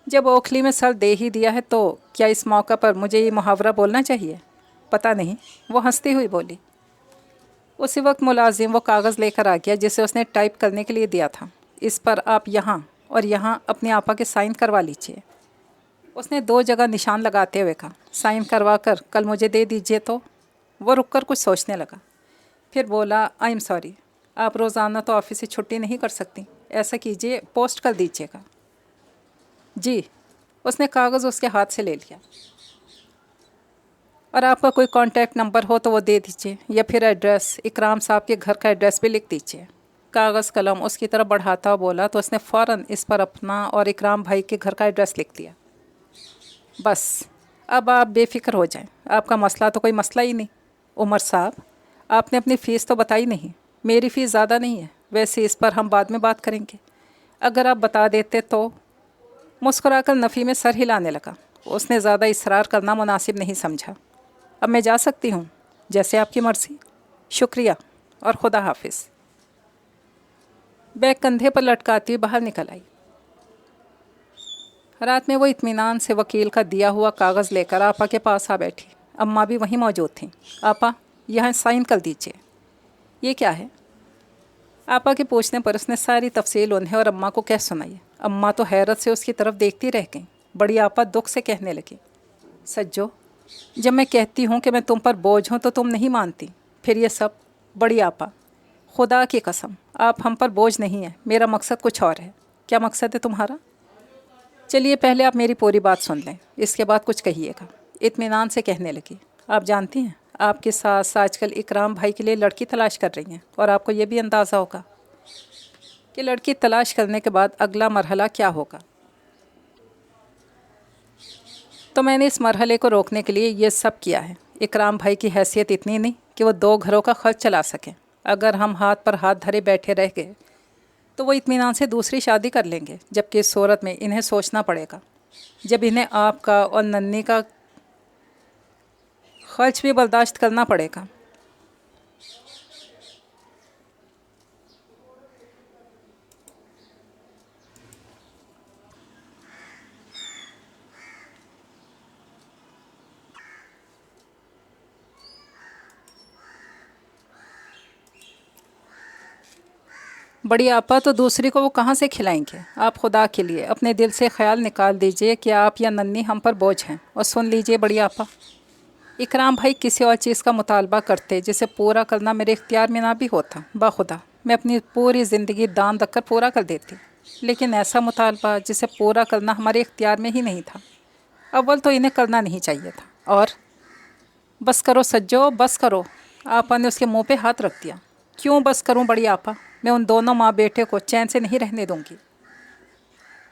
जब ओखली में सर दे ही दिया है तो क्या इस मौका पर मुझे ये मुहावरा बोलना चाहिए? पता नहीं, वो हंसती हुई बोली। उसी वक्त मुलाजिम वो कागज़ लेकर आ गया जिसे उसने टाइप करने के लिए दिया था। इस पर आप यहाँ और यहाँ अपने आपा के साइन करवा लीजिए। उसने 2 जगह निशान लगाते हुए कहा, साइन करवा कर कल मुझे दे दीजिए। तो वो रुककर कुछ सोचने लगा, फिर बोला, आई एम सॉरी, आप रोज़ाना तो ऑफिस से छुट्टी नहीं कर सकती। ऐसा कीजिए, पोस्ट कर दीजिएगा। जी। उसने कागज़ उसके हाथ से ले लिया। और आपका कोई कांटेक्ट नंबर हो तो वो दे दीजिए, या फिर एड्रेस, इकराम साहब के घर का एड्रेस भी लिख दीजिए। कागज़ कलम उसकी तरफ बढ़ाता हुआ बोला तो उसने फ़ौरन इस पर अपना और इकराम भाई के घर का एड्रेस लिख दिया। बस अब आप बेफिक्र हो जाएं, आपका मसला तो कोई मसला ही नहीं। उमर साहब, आपने अपनी फ़ीस तो बताई नहीं। मेरी फ़ीस ज़्यादा नहीं है, वैसे इस पर हम बाद में बात करेंगे। अगर आप बता देते तो। मुस्कुराकर नफ़ी में सर हिलाने लगा। उसने ज़्यादा इसरार करना मुनासिब नहीं समझा। अब मैं जा सकती हूँ? जैसे आपकी मर्ज़ी। शुक्रिया, और खुदा हाफिज़। बैग कंधे पर लटकाती हुई बाहर निकल आई। रात में वो इत्मीनान से वकील का दिया हुआ कागज़ लेकर आपा के पास आ बैठी। अम्मा भी वहीं मौजूद थीं। आपा, यहाँ साइन कर दीजिए। ये क्या है? आपा के पूछने पर उसने सारी तफसील उन्हें और अम्मा को कह सुनाई। अम्मा तो हैरत से उसकी तरफ देखती रह गईं। बड़ी आपा दुख से कहने लगी, सज्जो, जब मैं कहती हूँ कि मैं तुम पर बोझ हूँ तो तुम नहीं मानती, फिर ये सब। बड़ी आपा, खुदा की कसम, आप हम पर बोझ नहीं है। मेरा मकसद कुछ और है। क्या मकसद है तुम्हारा? चलिए पहले आप मेरी पूरी बात सुन लें, इसके बाद कुछ कहिएगा। इत्मीनान से कहने लगी, आप जानती हैं आपके सास आजकल इकराम भाई के लिए लड़की तलाश कर रही हैं, और आपको ये भी अंदाज़ा होगा कि लड़की तलाश करने के बाद अगला मरहला क्या होगा। तो मैंने इस मरहले को रोकने के लिए ये सब किया है। इकराम भाई की हैसियत इतनी नहीं कि वो 2 घरों का खर्च चला सकें। अगर हम हाथ पर हाथ धरे बैठे रह गए तो वो इत्मीनान से दूसरी शादी कर लेंगे, जबकि इस सूरत में इन्हें सोचना पड़ेगा जब इन्हें आपका और नन्नी का खर्च भी बर्दाश्त करना पड़ेगा। बड़ी आपा, तो दूसरी को वो कहाँ से खिलाएंगे? आप खुदा के लिए अपने दिल से ख्याल निकाल दीजिए कि आप या नन्नी हम पर बोझ हैं। और सुन लीजिए बड़ी आपा, इकराम भाई किसी और चीज़ का मुतालबा करते जिसे पूरा करना मेरे इख्तियार में ना भी होता, बाखुदा मैं अपनी पूरी ज़िंदगी दान रख कर पूरा कर देती। लेकिन ऐसा मुतालबा जिसे पूरा करना हमारे इख्तियार में ही नहीं था। अव्वल तो इन्हें करना नहीं चाहिए था। और बस करो सज्जो, बस करो। आपा ने उसके मुंह पे हाथ रख दिया। क्यों बस करूं बड़ी आपा? मैं उन दोनों माँ बेटे को चैन से नहीं रहने दूंगी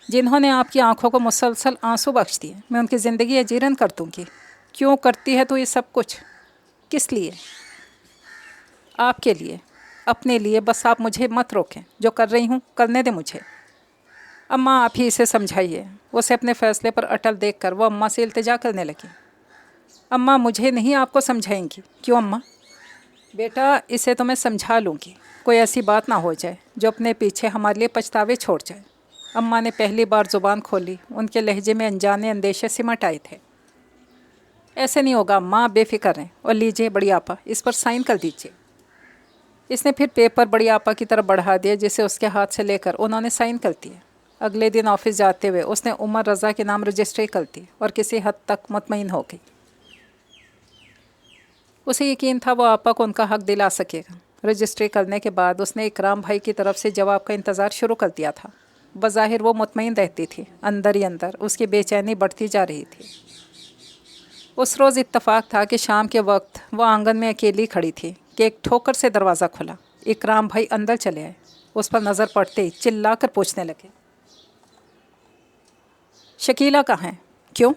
जिन्होंने आपकी आंखों को मुसलसल आंसू बख्श दिए। मैं उनकी ज़िंदगी अजीरन कर दूंगी। क्यों करती है तो ये सब कुछ? किस लिए? आपके लिए, अपने लिए। बस आप मुझे मत रोकें, जो कर रही हूँ करने दें मुझे। अम्मा, आप ही इसे समझाइए। उसे अपने फ़ैसले पर अटल देखकर वो अम्मा से इल्तिजा करने लगी। अम्मा, मुझे नहीं, आपको समझाएंगी। क्यों अम्मा? बेटा, इसे तो मैं समझा लूँगी। कोई ऐसी बात ना हो जाए जो अपने पीछे हमारे लिए पछतावे छोड़ जाए। अम्मा ने पहली बार ज़ुबान खोली। उनके लहजे में अनजाने अंदेशे सिमट आए थे। ऐसे नहीं होगा अम्मा, आप बेफिक्र रहें। और लीजिए बड़ी आपा, इस पर साइन कर दीजिए। इसने फिर पेपर बड़ी आपा की तरफ बढ़ा दिया, जिसे उसके हाथ से लेकर उन्होंने साइन कर दिए। अगले दिन ऑफिस जाते हुए उसने उमर रज़ा के नाम रजिस्ट्री कर दी और किसी हद तक मुतमईन हो गई। उसे यकीन था वो आपा को उनका हक दिला सकेगा। रजिस्ट्री करने के बाद उसने इकराम भाई की तरफ से जवाब का इंतज़ार शुरू कर दिया था। बज़ाहिर वो मुतमईन रहती थी, अंदर ही अंदर उसकी बेचैनी बढ़ती जा रही थी। उस रोज़ इत्तफाक था कि शाम के वक्त वो आंगन में अकेली खड़ी थी कि एक ठोकर से दरवाज़ा खुला। इकराम भाई अंदर चले आए। उस पर नज़र पड़ते ही चिल्ला कर पूछने लगे, शकीला कहाँ है? क्यों?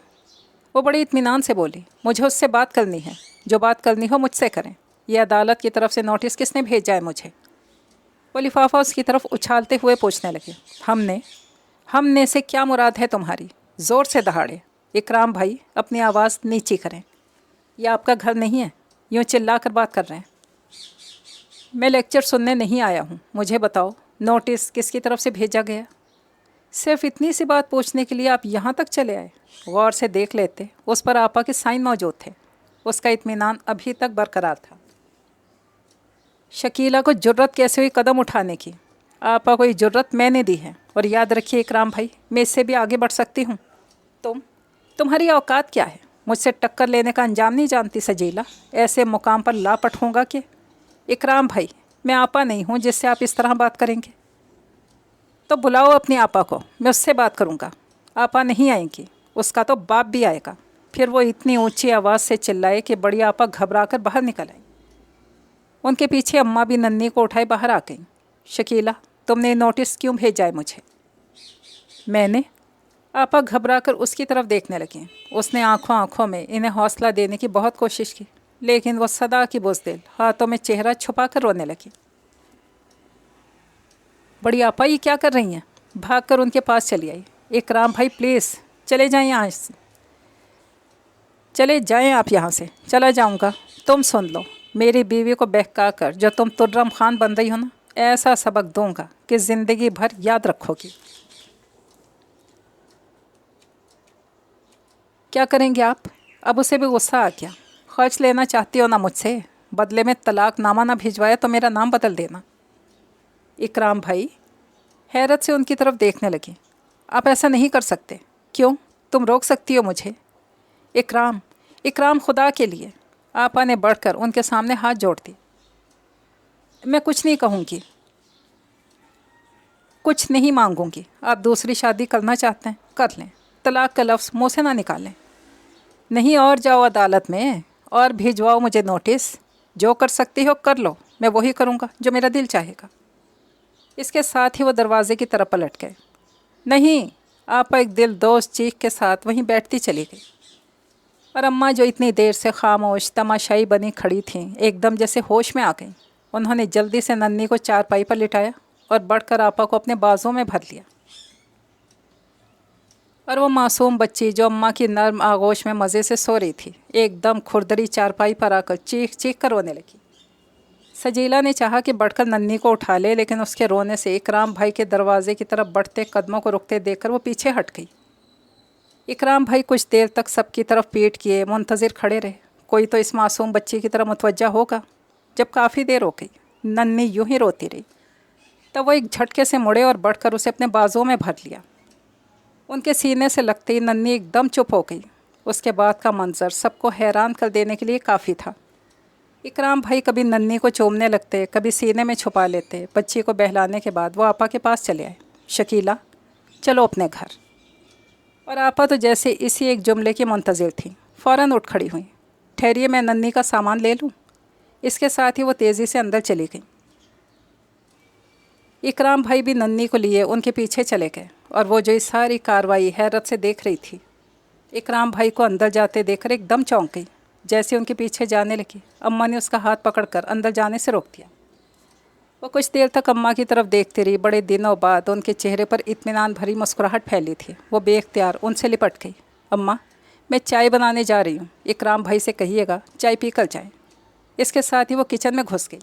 वो बड़ी इत्मीनान से बोली, मुझे उससे बात करनी है। जो बात करनी हो मुझसे करें। यह अदालत की तरफ से नोटिस किसने भेजा है मुझे? वो लिफाफा उसकी तरफ उछालते हुए पूछने लगे, हमने से क्या मुराद है तुम्हारी? ज़ोर से दहाड़े। इकराम भाई अपनी आवाज़ नीची करें। यह आपका घर नहीं है, यूँ चिल्ला कर बात कर रहे हैं। मैं लेक्चर सुनने नहीं आया हूँ, मुझे बताओ नोटिस किसकी तरफ से भेजा गया? सिर्फ इतनी सी बात पूछने के लिए आप यहाँ तक चले आए? गौर से देख लेते, उस पर आपा के साइन मौजूद थे। उसका इत्मीनान अभी तक बरकरार था। शकीला को जुर्रत कैसे हुई कदम उठाने की? आपा को ये जुर्रत मैंने दी है। और याद रखिए इकराम भाई, मैं इससे भी आगे बढ़ सकती हूँ। तुम्हारी औकात क्या है? मुझसे टक्कर लेने का अंजाम नहीं जानती सजीला? ऐसे मुकाम पर लापट होगा कि? इकराम भाई, मैं आपा नहीं हूँ जिससे आप इस तरह बात करेंगे। तो बुलाओ अपनी आपा को, मैं उससे बात करूँगा। आपा नहीं आएंगी, उसका तो बाप भी आएगा। फिर वो इतनी ऊंची आवाज़ से चिल्लाए कि बड़ी आपा घबरा कर बाहर निकल आई। उनके पीछे अम्मा भी नन्ही को उठाए बाहर आ गई। शकीला, तुमने नोटिस क्यों भेजा है मुझे? मैंने? आपा घबरा कर उसकी तरफ देखने लगी। उसने आंखों आंखों में इन्हें हौसला देने की बहुत कोशिश की, लेकिन वो सदा की बुज़दिल हाथों में चेहरा छुपा कर रोने लगी। बड़ी आपा ये क्या कर रही हैं? भाग कर उनके पास चली आई। इकराम भाई प्लीज़ चले जाएं यहाँ से, चले जाएं आप यहाँ से। चला जाऊँगा। तुम सुन लो, मेरी बीवी को बहका कर जो तुम तुर्रम खान बन रही हो ना, ऐसा सबक दूंगा कि ज़िंदगी भर याद रखोगी। क्या करेंगे आप? अब उसे भी गुस्सा आ गया। खर्च लेना चाहती हो ना मुझसे? बदले में तलाकनामा ना भिजवाया तो मेरा नाम बदल देना। इकराम भाई हैरत से उनकी तरफ देखने लगे। आप ऐसा नहीं कर सकते। क्यों? तुम रोक सकती हो मुझे? इकराम खुदा के लिए। आपा ने बढ़कर उनके सामने हाथ जोड़ दी। मैं कुछ नहीं कहूँगी, कुछ नहीं मांगूंगी। आप दूसरी शादी करना चाहते हैं, कर लें। तलाक का लफ्ज़ मुँह से ना निकालें। नहीं, और जाओ अदालत में और भिजवाओ मुझे नोटिस। जो कर सकती हो कर लो, मैं वही करूँगा जो मेरा दिल चाहेगा। इसके साथ ही वो दरवाजे की तरफ पलट गए। नहीं, आपा एक दिल दोस्त चीख के साथ वहीं बैठती चली गई। और अम्मा जो इतनी देर से खामोश तमाशाई बनी खड़ी थीं, एकदम जैसे होश में आ गईं। उन्होंने जल्दी से नन्ही को चारपाई पर लिटाया और बढ़कर आपा को अपने बाजों में भर लिया। और वो मासूम बच्ची जो अम्मा की नर्म आगोश में मज़े से सो रही थी, एकदम खुरदरी चारपाई पर आकर चीख चीख कर रोने लगी। सजीला ने चाहा कि बढ़कर नन्ही को उठा ले, लेकिन उसके रोने से इकराम भाई के दरवाजे की तरफ बढ़ते कदमों को रुकते देखकर वो पीछे हट गई। इकराम भाई कुछ देर तक सबकी तरफ पीठ किए मुंतज़िर खड़े रहे। कोई तो इस मासूम बच्ची की तरफ मुतवज्जा होगा। जब काफ़ी देर हो गई, नन्ही यूं ही रोती रही, तब वो एक झटके से मुड़े और बढ़कर उसे अपने बाजुओं में भर लिया। उनके सीने से लगते ही नन्ही एकदम चुप हो गई। उसके बाद का मंजर सबको हैरान कर देने के लिए काफ़ी था। इकराम भाई कभी नन्ही को चूमने लगते, कभी सीने में छुपा लेते। बच्ची को बहलाने के बाद वो आपा के पास चले आए। शकीला, चलो अपने घर। और आपा तो जैसे इसी एक जुमले की मुंतज़िर थी, फ़ौरन उठ खड़ी हुई। ठहरिए, मैं नन्ही का सामान ले लूँ। इसके साथ ही वो तेज़ी से अंदर चली गई। इकराम भाई भी नन्ही को लिए उनके पीछे चले गए और वो जो इस सारी कार्रवाई हैरत से देख रही थी, इकराम भाई को अंदर जाते देखकर एकदम चौंक गई। जैसे उनके पीछे जाने लगी, अम्मा ने उसका हाथ पकड़कर अंदर जाने से रोक दिया। वो कुछ देर तक अम्मा की तरफ देखती रही। बड़े दिनों बाद उनके चेहरे पर इत्मीनान भरी मुस्कुराहट फैली थी। वो बेख्तियार उनसे लिपट गई। अम्मा, मैं चाय बनाने जा रही हूँ, इकराम भाई से कहिएगा चाय पी कर जाएँ। इसके साथ ही वो किचन में घुस गई।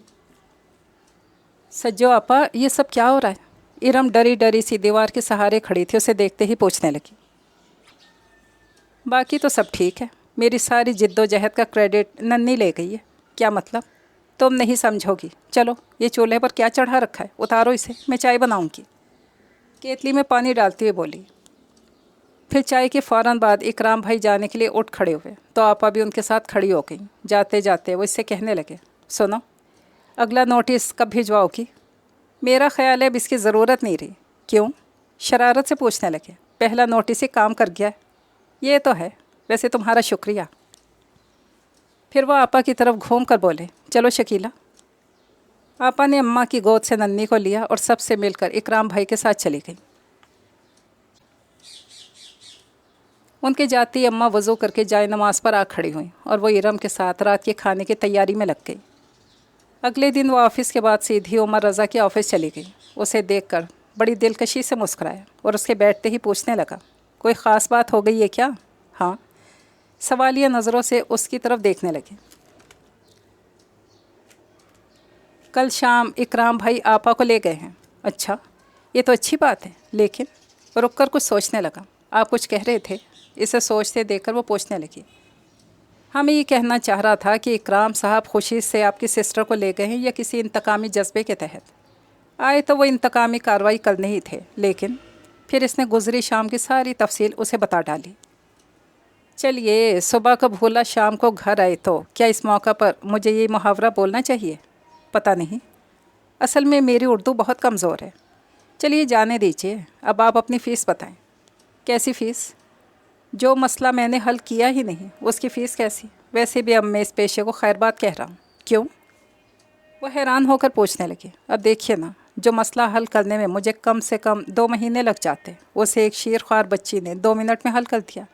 सज्जो आपा, ये सब क्या हो रहा है? इरम डरी डरी सी दीवार के सहारे खड़ी थी, उसे देखते ही पूछने लगी। बाकी तो सब ठीक है, मेरी सारी जिद्दोजहद का क्रेडिट नन्ही ले गई है। क्या मतलब? तुम नहीं समझोगी। चलो, ये चूल्हे पर क्या चढ़ा रखा है, उतारो इसे, मैं चाय बनाऊंगी। केतली में पानी डालती हुई बोली। फिर चाय के फ़ौरन बाद इकराम भाई जाने के लिए उठ खड़े हुए तो आपा भी उनके साथ खड़ी हो गई। जाते जाते वो इससे कहने लगे, सुनो, अगला नोटिस कब भिजवाओगी? मेरा ख्याल है अब इसकी ज़रूरत नहीं रही। क्यों? शरारत से पूछने लगे। पहला नोटिस ही काम कर गया है। ये तो है, वैसे तुम्हारा शुक्रिया। फिर वो आपा की तरफ घूम कर बोले, चलो शकीला। आपा ने अम्मा की गोद से नन्ही को लिया और सबसे मिलकर इकराम भाई के साथ चली गई। उनके जाते ही अम्मा वज़ू करके जाए नमाज पर आ खड़ी हुई और वो इरम के साथ रात के खाने की तैयारी में लग गई। अगले दिन वो ऑफ़िस के बाद सीधी उमर रज़ा के ऑफ़िस चली गई। उसे देखकर बड़ी दिलकशी से मुस्कुराया और उसके बैठते ही पूछने लगा, कोई ख़ास बात हो गई है क्या? हाँ, सवालिया नज़रों से उसकी तरफ देखने लगे। कल शाम इकराम भाई आपा को ले गए हैं। अच्छा, ये तो अच्छी बात है, लेकिन रुक कर कुछ सोचने लगा। आप कुछ कह रहे थे? इसे सोचते देखकर वो पूछने लगी। हमें ये कहना चाह रहा था कि इकराम साहब खुशी से आपकी सिस्टर को ले गए हैं या किसी इंतकामी जज्बे के तहत आए? तो वो इंतकामी कार्रवाई करने ही थे, लेकिन फिर इसने गुजरी शाम की सारी तफसील उसे बता डाली। चलिए, सुबह को भूला शाम को घर आए, तो क्या इस मौका पर मुझे ये मुहावरा बोलना चाहिए? पता नहीं, असल में मेरी उर्दू बहुत कमज़ोर है। चलिए जाने दीजिए, अब आप अपनी फ़ीस बताएं। कैसी फ़ीस? जो मसला मैंने हल किया ही नहीं उसकी फ़ीस कैसी? वैसे भी अब मैं इस पेशे को खैरबाद कह रहा हूँ। क्यों? वो हैरान होकर पूछने लगे। अब देखिए ना, जो मसला हल करने में मुझे कम से कम 2 महीने लग जाते, उसे एक शीरख्वार बच्ची ने 2 मिनट में हल कर दिया।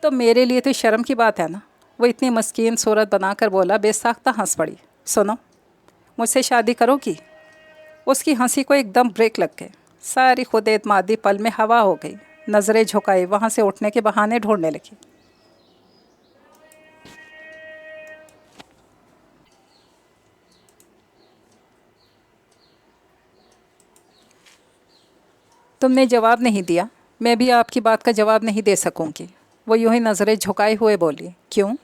तो मेरे लिए तो शर्म की बात है ना। वो इतनी मस्कीन सूरत बनाकर बोला। बेसाख्ता हंस पड़ी। सुनो, मुझसे शादी करोगी? उसकी हंसी को एकदम ब्रेक लग गए। सारी खुद एतमादी पल में हवा हो गई। नज़रें झुकाई वहाँ से उठने के बहाने ढूंढने लगी। तुमने जवाब नहीं दिया, मैं भी आपकी बात का जवाब नहीं दे सकूँगी। वो यूँ ही नज़रें झुकाए हुए बोली। क्यों?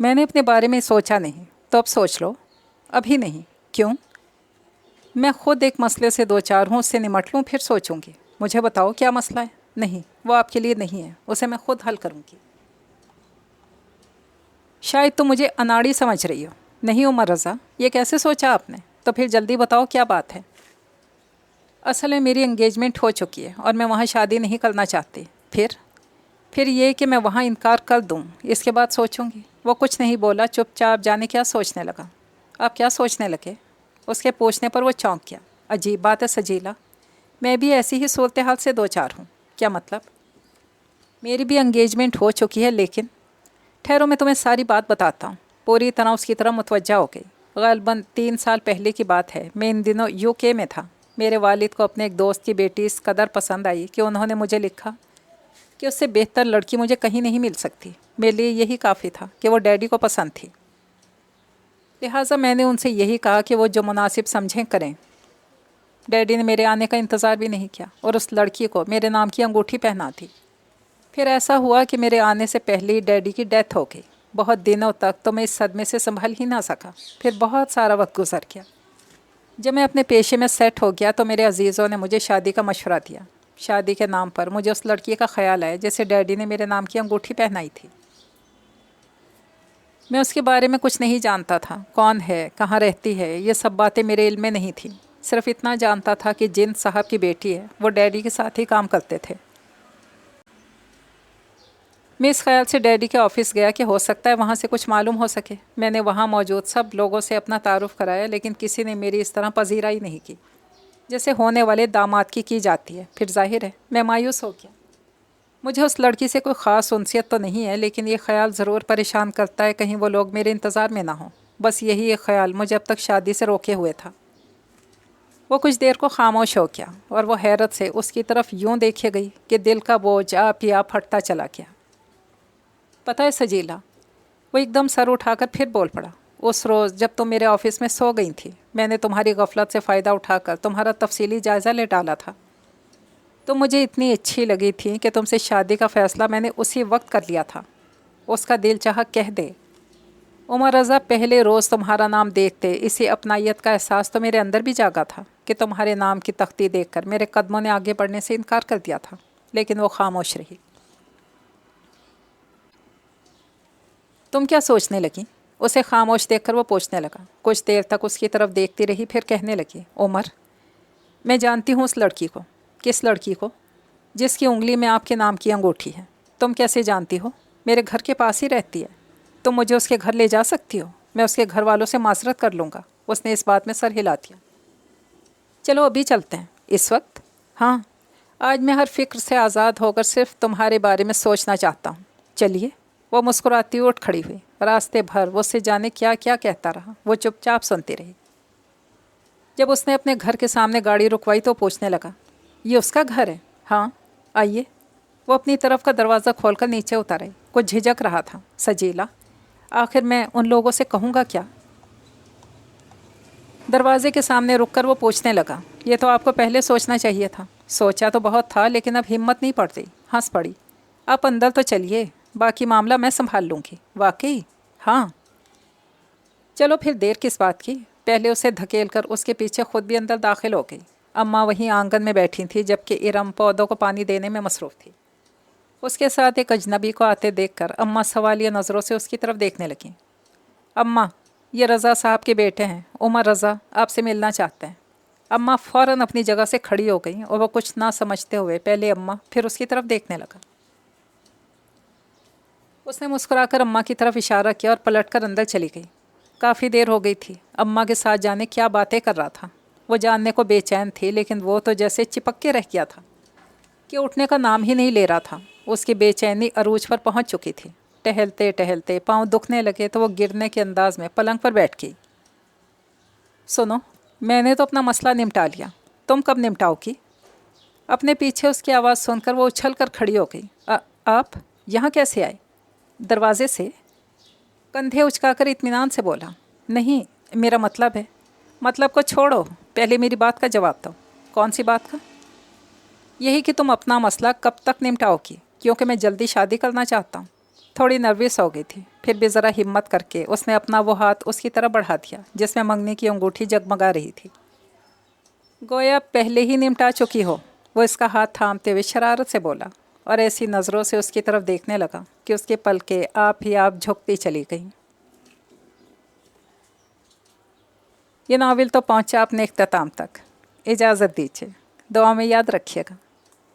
मैंने अपने बारे में सोचा नहीं, तो अब सोच लो। अभी नहीं। क्यों? मैं खुद एक मसले से 2-4 हूँ, उससे निमट लूँ फिर सोचूंगी। मुझे बताओ क्या मसला है? नहीं, वो आपके लिए नहीं है, उसे मैं खुद हल करूँगी। शायद तुम मुझे अनाड़ी समझ रही हो। नहीं उमर रज़ा, ये कैसे सोचा आपने? तो फिर जल्दी बताओ क्या बात है। असल में मेरी एंगेजमेंट हो चुकी है और मैं वहाँ शादी नहीं करना चाहती। फिर ये कि मैं वहाँ इनकार कर दूँ, इसके बाद सोचूंगी। वो कुछ नहीं बोला, चुपचाप जाने क्या सोचने लगा। आप क्या सोचने लगे? उसके पूछने पर वो चौंक गया। अजीब बात है सजीला, मैं भी ऐसी ही सूरत हाल से 2-4 हूँ। क्या मतलब? मेरी भी एंगेजमेंट हो चुकी है, लेकिन ठहरो मैं तुम्हें सारी बात बताता हूँ। पूरी तरह उसकी तरह मुतवज्जा हो गई। ग़ालिबन 3 साल पहले की बात है। मैं इन दिनों यूके में था। मेरे वालिद को अपने एक दोस्त की बेटी इस कदर पसंद आई कि उन्होंने मुझे लिखा कि उससे बेहतर लड़की मुझे कहीं नहीं मिल सकती। मेरे लिए यही काफ़ी था कि वो डैडी को पसंद थी। लिहाजा मैंने उनसे यही कहा कि वो जो मुनासिब समझें करें। डैडी ने मेरे आने का इंतज़ार भी नहीं किया और उस लड़की को मेरे नाम की अंगूठी पहना दी। फिर ऐसा हुआ कि मेरे आने से पहले ही डैडी की डेथ हो गई। बहुत दिनों तक तो मैं इस सदमे से संभल ही ना सका। फिर बहुत सारा वक्त गुजर गया। जब मैं अपने पेशे में सेट हो गया तो मेरे अजीज़ों ने मुझे शादी का मशवरा दिया। शादी के नाम पर मुझे उस लड़की का ख्याल आया जिसे डैडी ने मेरे नाम की अंगूठी पहनाई थी। मैं उसके बारे में कुछ नहीं जानता था। कौन है, कहाँ रहती है, ये सब बातें मेरे इल्म में नहीं थी। सिर्फ इतना जानता था कि जिन साहब की बेटी है वो डैडी के साथ ही काम करते थे। मैं इस ख्याल से डैडी के ऑफ़िस गया कि हो सकता है वहाँ से कुछ मालूम हो सके। मैंने वहाँ मौजूद सब लोगों से अपना तारुफ़ कराया, लेकिन किसी ने मेरी इस तरह पजीराई नहीं की जैसे होने वाले दामाद की जाती है। फिर जाहिर है मैं मायूस हो गया। मुझे उस लड़की से कोई ख़ास उनसियत तो नहीं है, लेकिन ये ख्याल ज़रूर परेशान करता है कहीं वो लोग मेरे इंतज़ार में ना हों। बस यही एक ख्याल मुझे अब तक शादी से रोके हुए था। वो कुछ देर को खामोश हो गया और वो हैरत से उसकी तरफ यूँ देखे गई कि दिल का बोझ आप ही आप हटता चला गया। पता है सजीला, वो एकदम सर उठाकर फिर बोल पड़ा। उस रोज़ जब तुम मेरे ऑफ़िस में सो गई थी, मैंने तुम्हारी गफलत से फ़ायदा उठाकर तुम्हारा तफसीली जायज़ा ले डाला था। तुम मुझे इतनी अच्छी लगी थी कि तुमसे शादी का फ़ैसला मैंने उसी वक्त कर लिया था। उसका दिल चाहा कह दे। उमर रज़ा, पहले रोज़ तुम्हारा नाम देखते इसी अपनायत का एहसास तो मेरे अंदर भी जागा था कि तुम्हारे नाम की तख्ती देखकर मेरे कदमों ने आगे बढ़ने से इनकार कर दिया था, लेकिन वो खामोश रही। तुम क्या सोचने लगी? उसे खामोश देखकर वो पूछने लगा। कुछ देर तक उसकी तरफ देखती रही, फिर कहने लगी, उमर, मैं जानती हूँ उस लड़की को। किस लड़की को? जिसकी उंगली में आपके नाम की अंगूठी है। तुम कैसे जानती हो? मेरे घर के पास ही रहती है। तुम मुझे उसके घर ले जा सकती हो? मैं उसके घर वालों से माजरत कर लूँगा। उसने इस बात में सर हिला दिया। चलो अभी चलते हैं। इस वक्त? हाँ, आज मैं हर फिक्र से आज़ाद होकर सिर्फ तुम्हारे बारे में सोचना चाहता हूँ। चलिए। वो मुस्कुराती उठ खड़ी हुई। रास्ते भर वो उससे जाने क्या क्या कहता रहा। वो चुपचाप सुनती रही। जब उसने अपने घर के सामने गाड़ी रुकवाई तो पूछने लगा, ये उसका घर है? हाँ, आइए। वो अपनी तरफ का दरवाज़ा खोलकर नीचे उतर आई। कुछ झिझक रहा था। सजीला, आखिर मैं उन लोगों से कहूँगा क्या? दरवाजे के सामने रुककर वो पूछने लगा, ये तो आपको पहले सोचना चाहिए था। सोचा तो बहुत था, लेकिन अब हिम्मत नहीं पड़ती। हंस पड़ी। आप अंदर तो चलिए, बाकी मामला मैं संभाल लूँगी। वाकई? हाँ। चलो फिर देर किस बात की? पहले उसे धकेल कर उसके पीछे खुद भी अंदर दाखिल हो गई। अम्मा वहीं आंगन में बैठी थी, जबकि इरम पौधों को पानी देने में मसरूफ़ थी। उसके साथ एक अजनबी को आते देखकर अम्मा सवालिया नज़रों से उसकी तरफ देखने लगी। अम्मा, ये रज़ा साहब के बेटे हैं, उमर रज़ा, आपसे मिलना चाहते हैं। अम्मा फ़ौरन अपनी जगह से खड़ी हो गई और वो कुछ ना समझते हुए पहले अम्मा फिर उसकी तरफ देखने लगा। उसने मुस्कुराकर अम्मा की तरफ इशारा किया और पलटकर अंदर चली गई। काफ़ी देर हो गई थी। अम्मा के साथ जाने क्या बातें कर रहा था। वो जानने को बेचैन थी, लेकिन वो तो जैसे चिपक के रह गया था कि उठने का नाम ही नहीं ले रहा था। उसकी बेचैनी अरूज पर पहुंच चुकी थी। टहलते टहलते पाँव दुखने लगे तो वो गिरने के अंदाज में पलंग पर बैठ गई। सुनो, मैंने तो अपना मसला निपटा लिया, तुम कब निपटाओगी? अपने पीछे उसकी आवाज़ सुनकर वो उछल कर खड़ी हो गई। आप यहाँ कैसे आए? दरवाजे से। कंधे उचकाकर इत्मीनान से बोला, नहीं, मेरा मतलब है। मतलब को छोड़ो, पहले मेरी बात का जवाब दो। कौन सी बात का? यही कि तुम अपना मसला कब तक निपटाओगी, क्योंकि मैं जल्दी शादी करना चाहता हूँ। थोड़ी नर्वस हो गई थी, फिर भी ज़रा हिम्मत करके उसने अपना वो हाथ उसकी तरफ बढ़ा दिया जिसमें मंगनी की अंगूठी जगमगा रही थी। गोया पहले ही निपटा चुकी हो। वो इसका हाथ थामते हुए शरारत से बोला और ऐसी नज़रों से उसकी तरफ देखने लगा कि उसके पलकें आप ही आप झुकती चली गईं। ये नावल तो पहुंचा अपने इख्तिताम तक। इजाज़त दीजिए, दुआ में याद रखिएगा।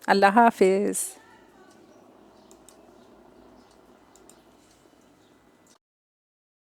अल्लाह हाफिज़।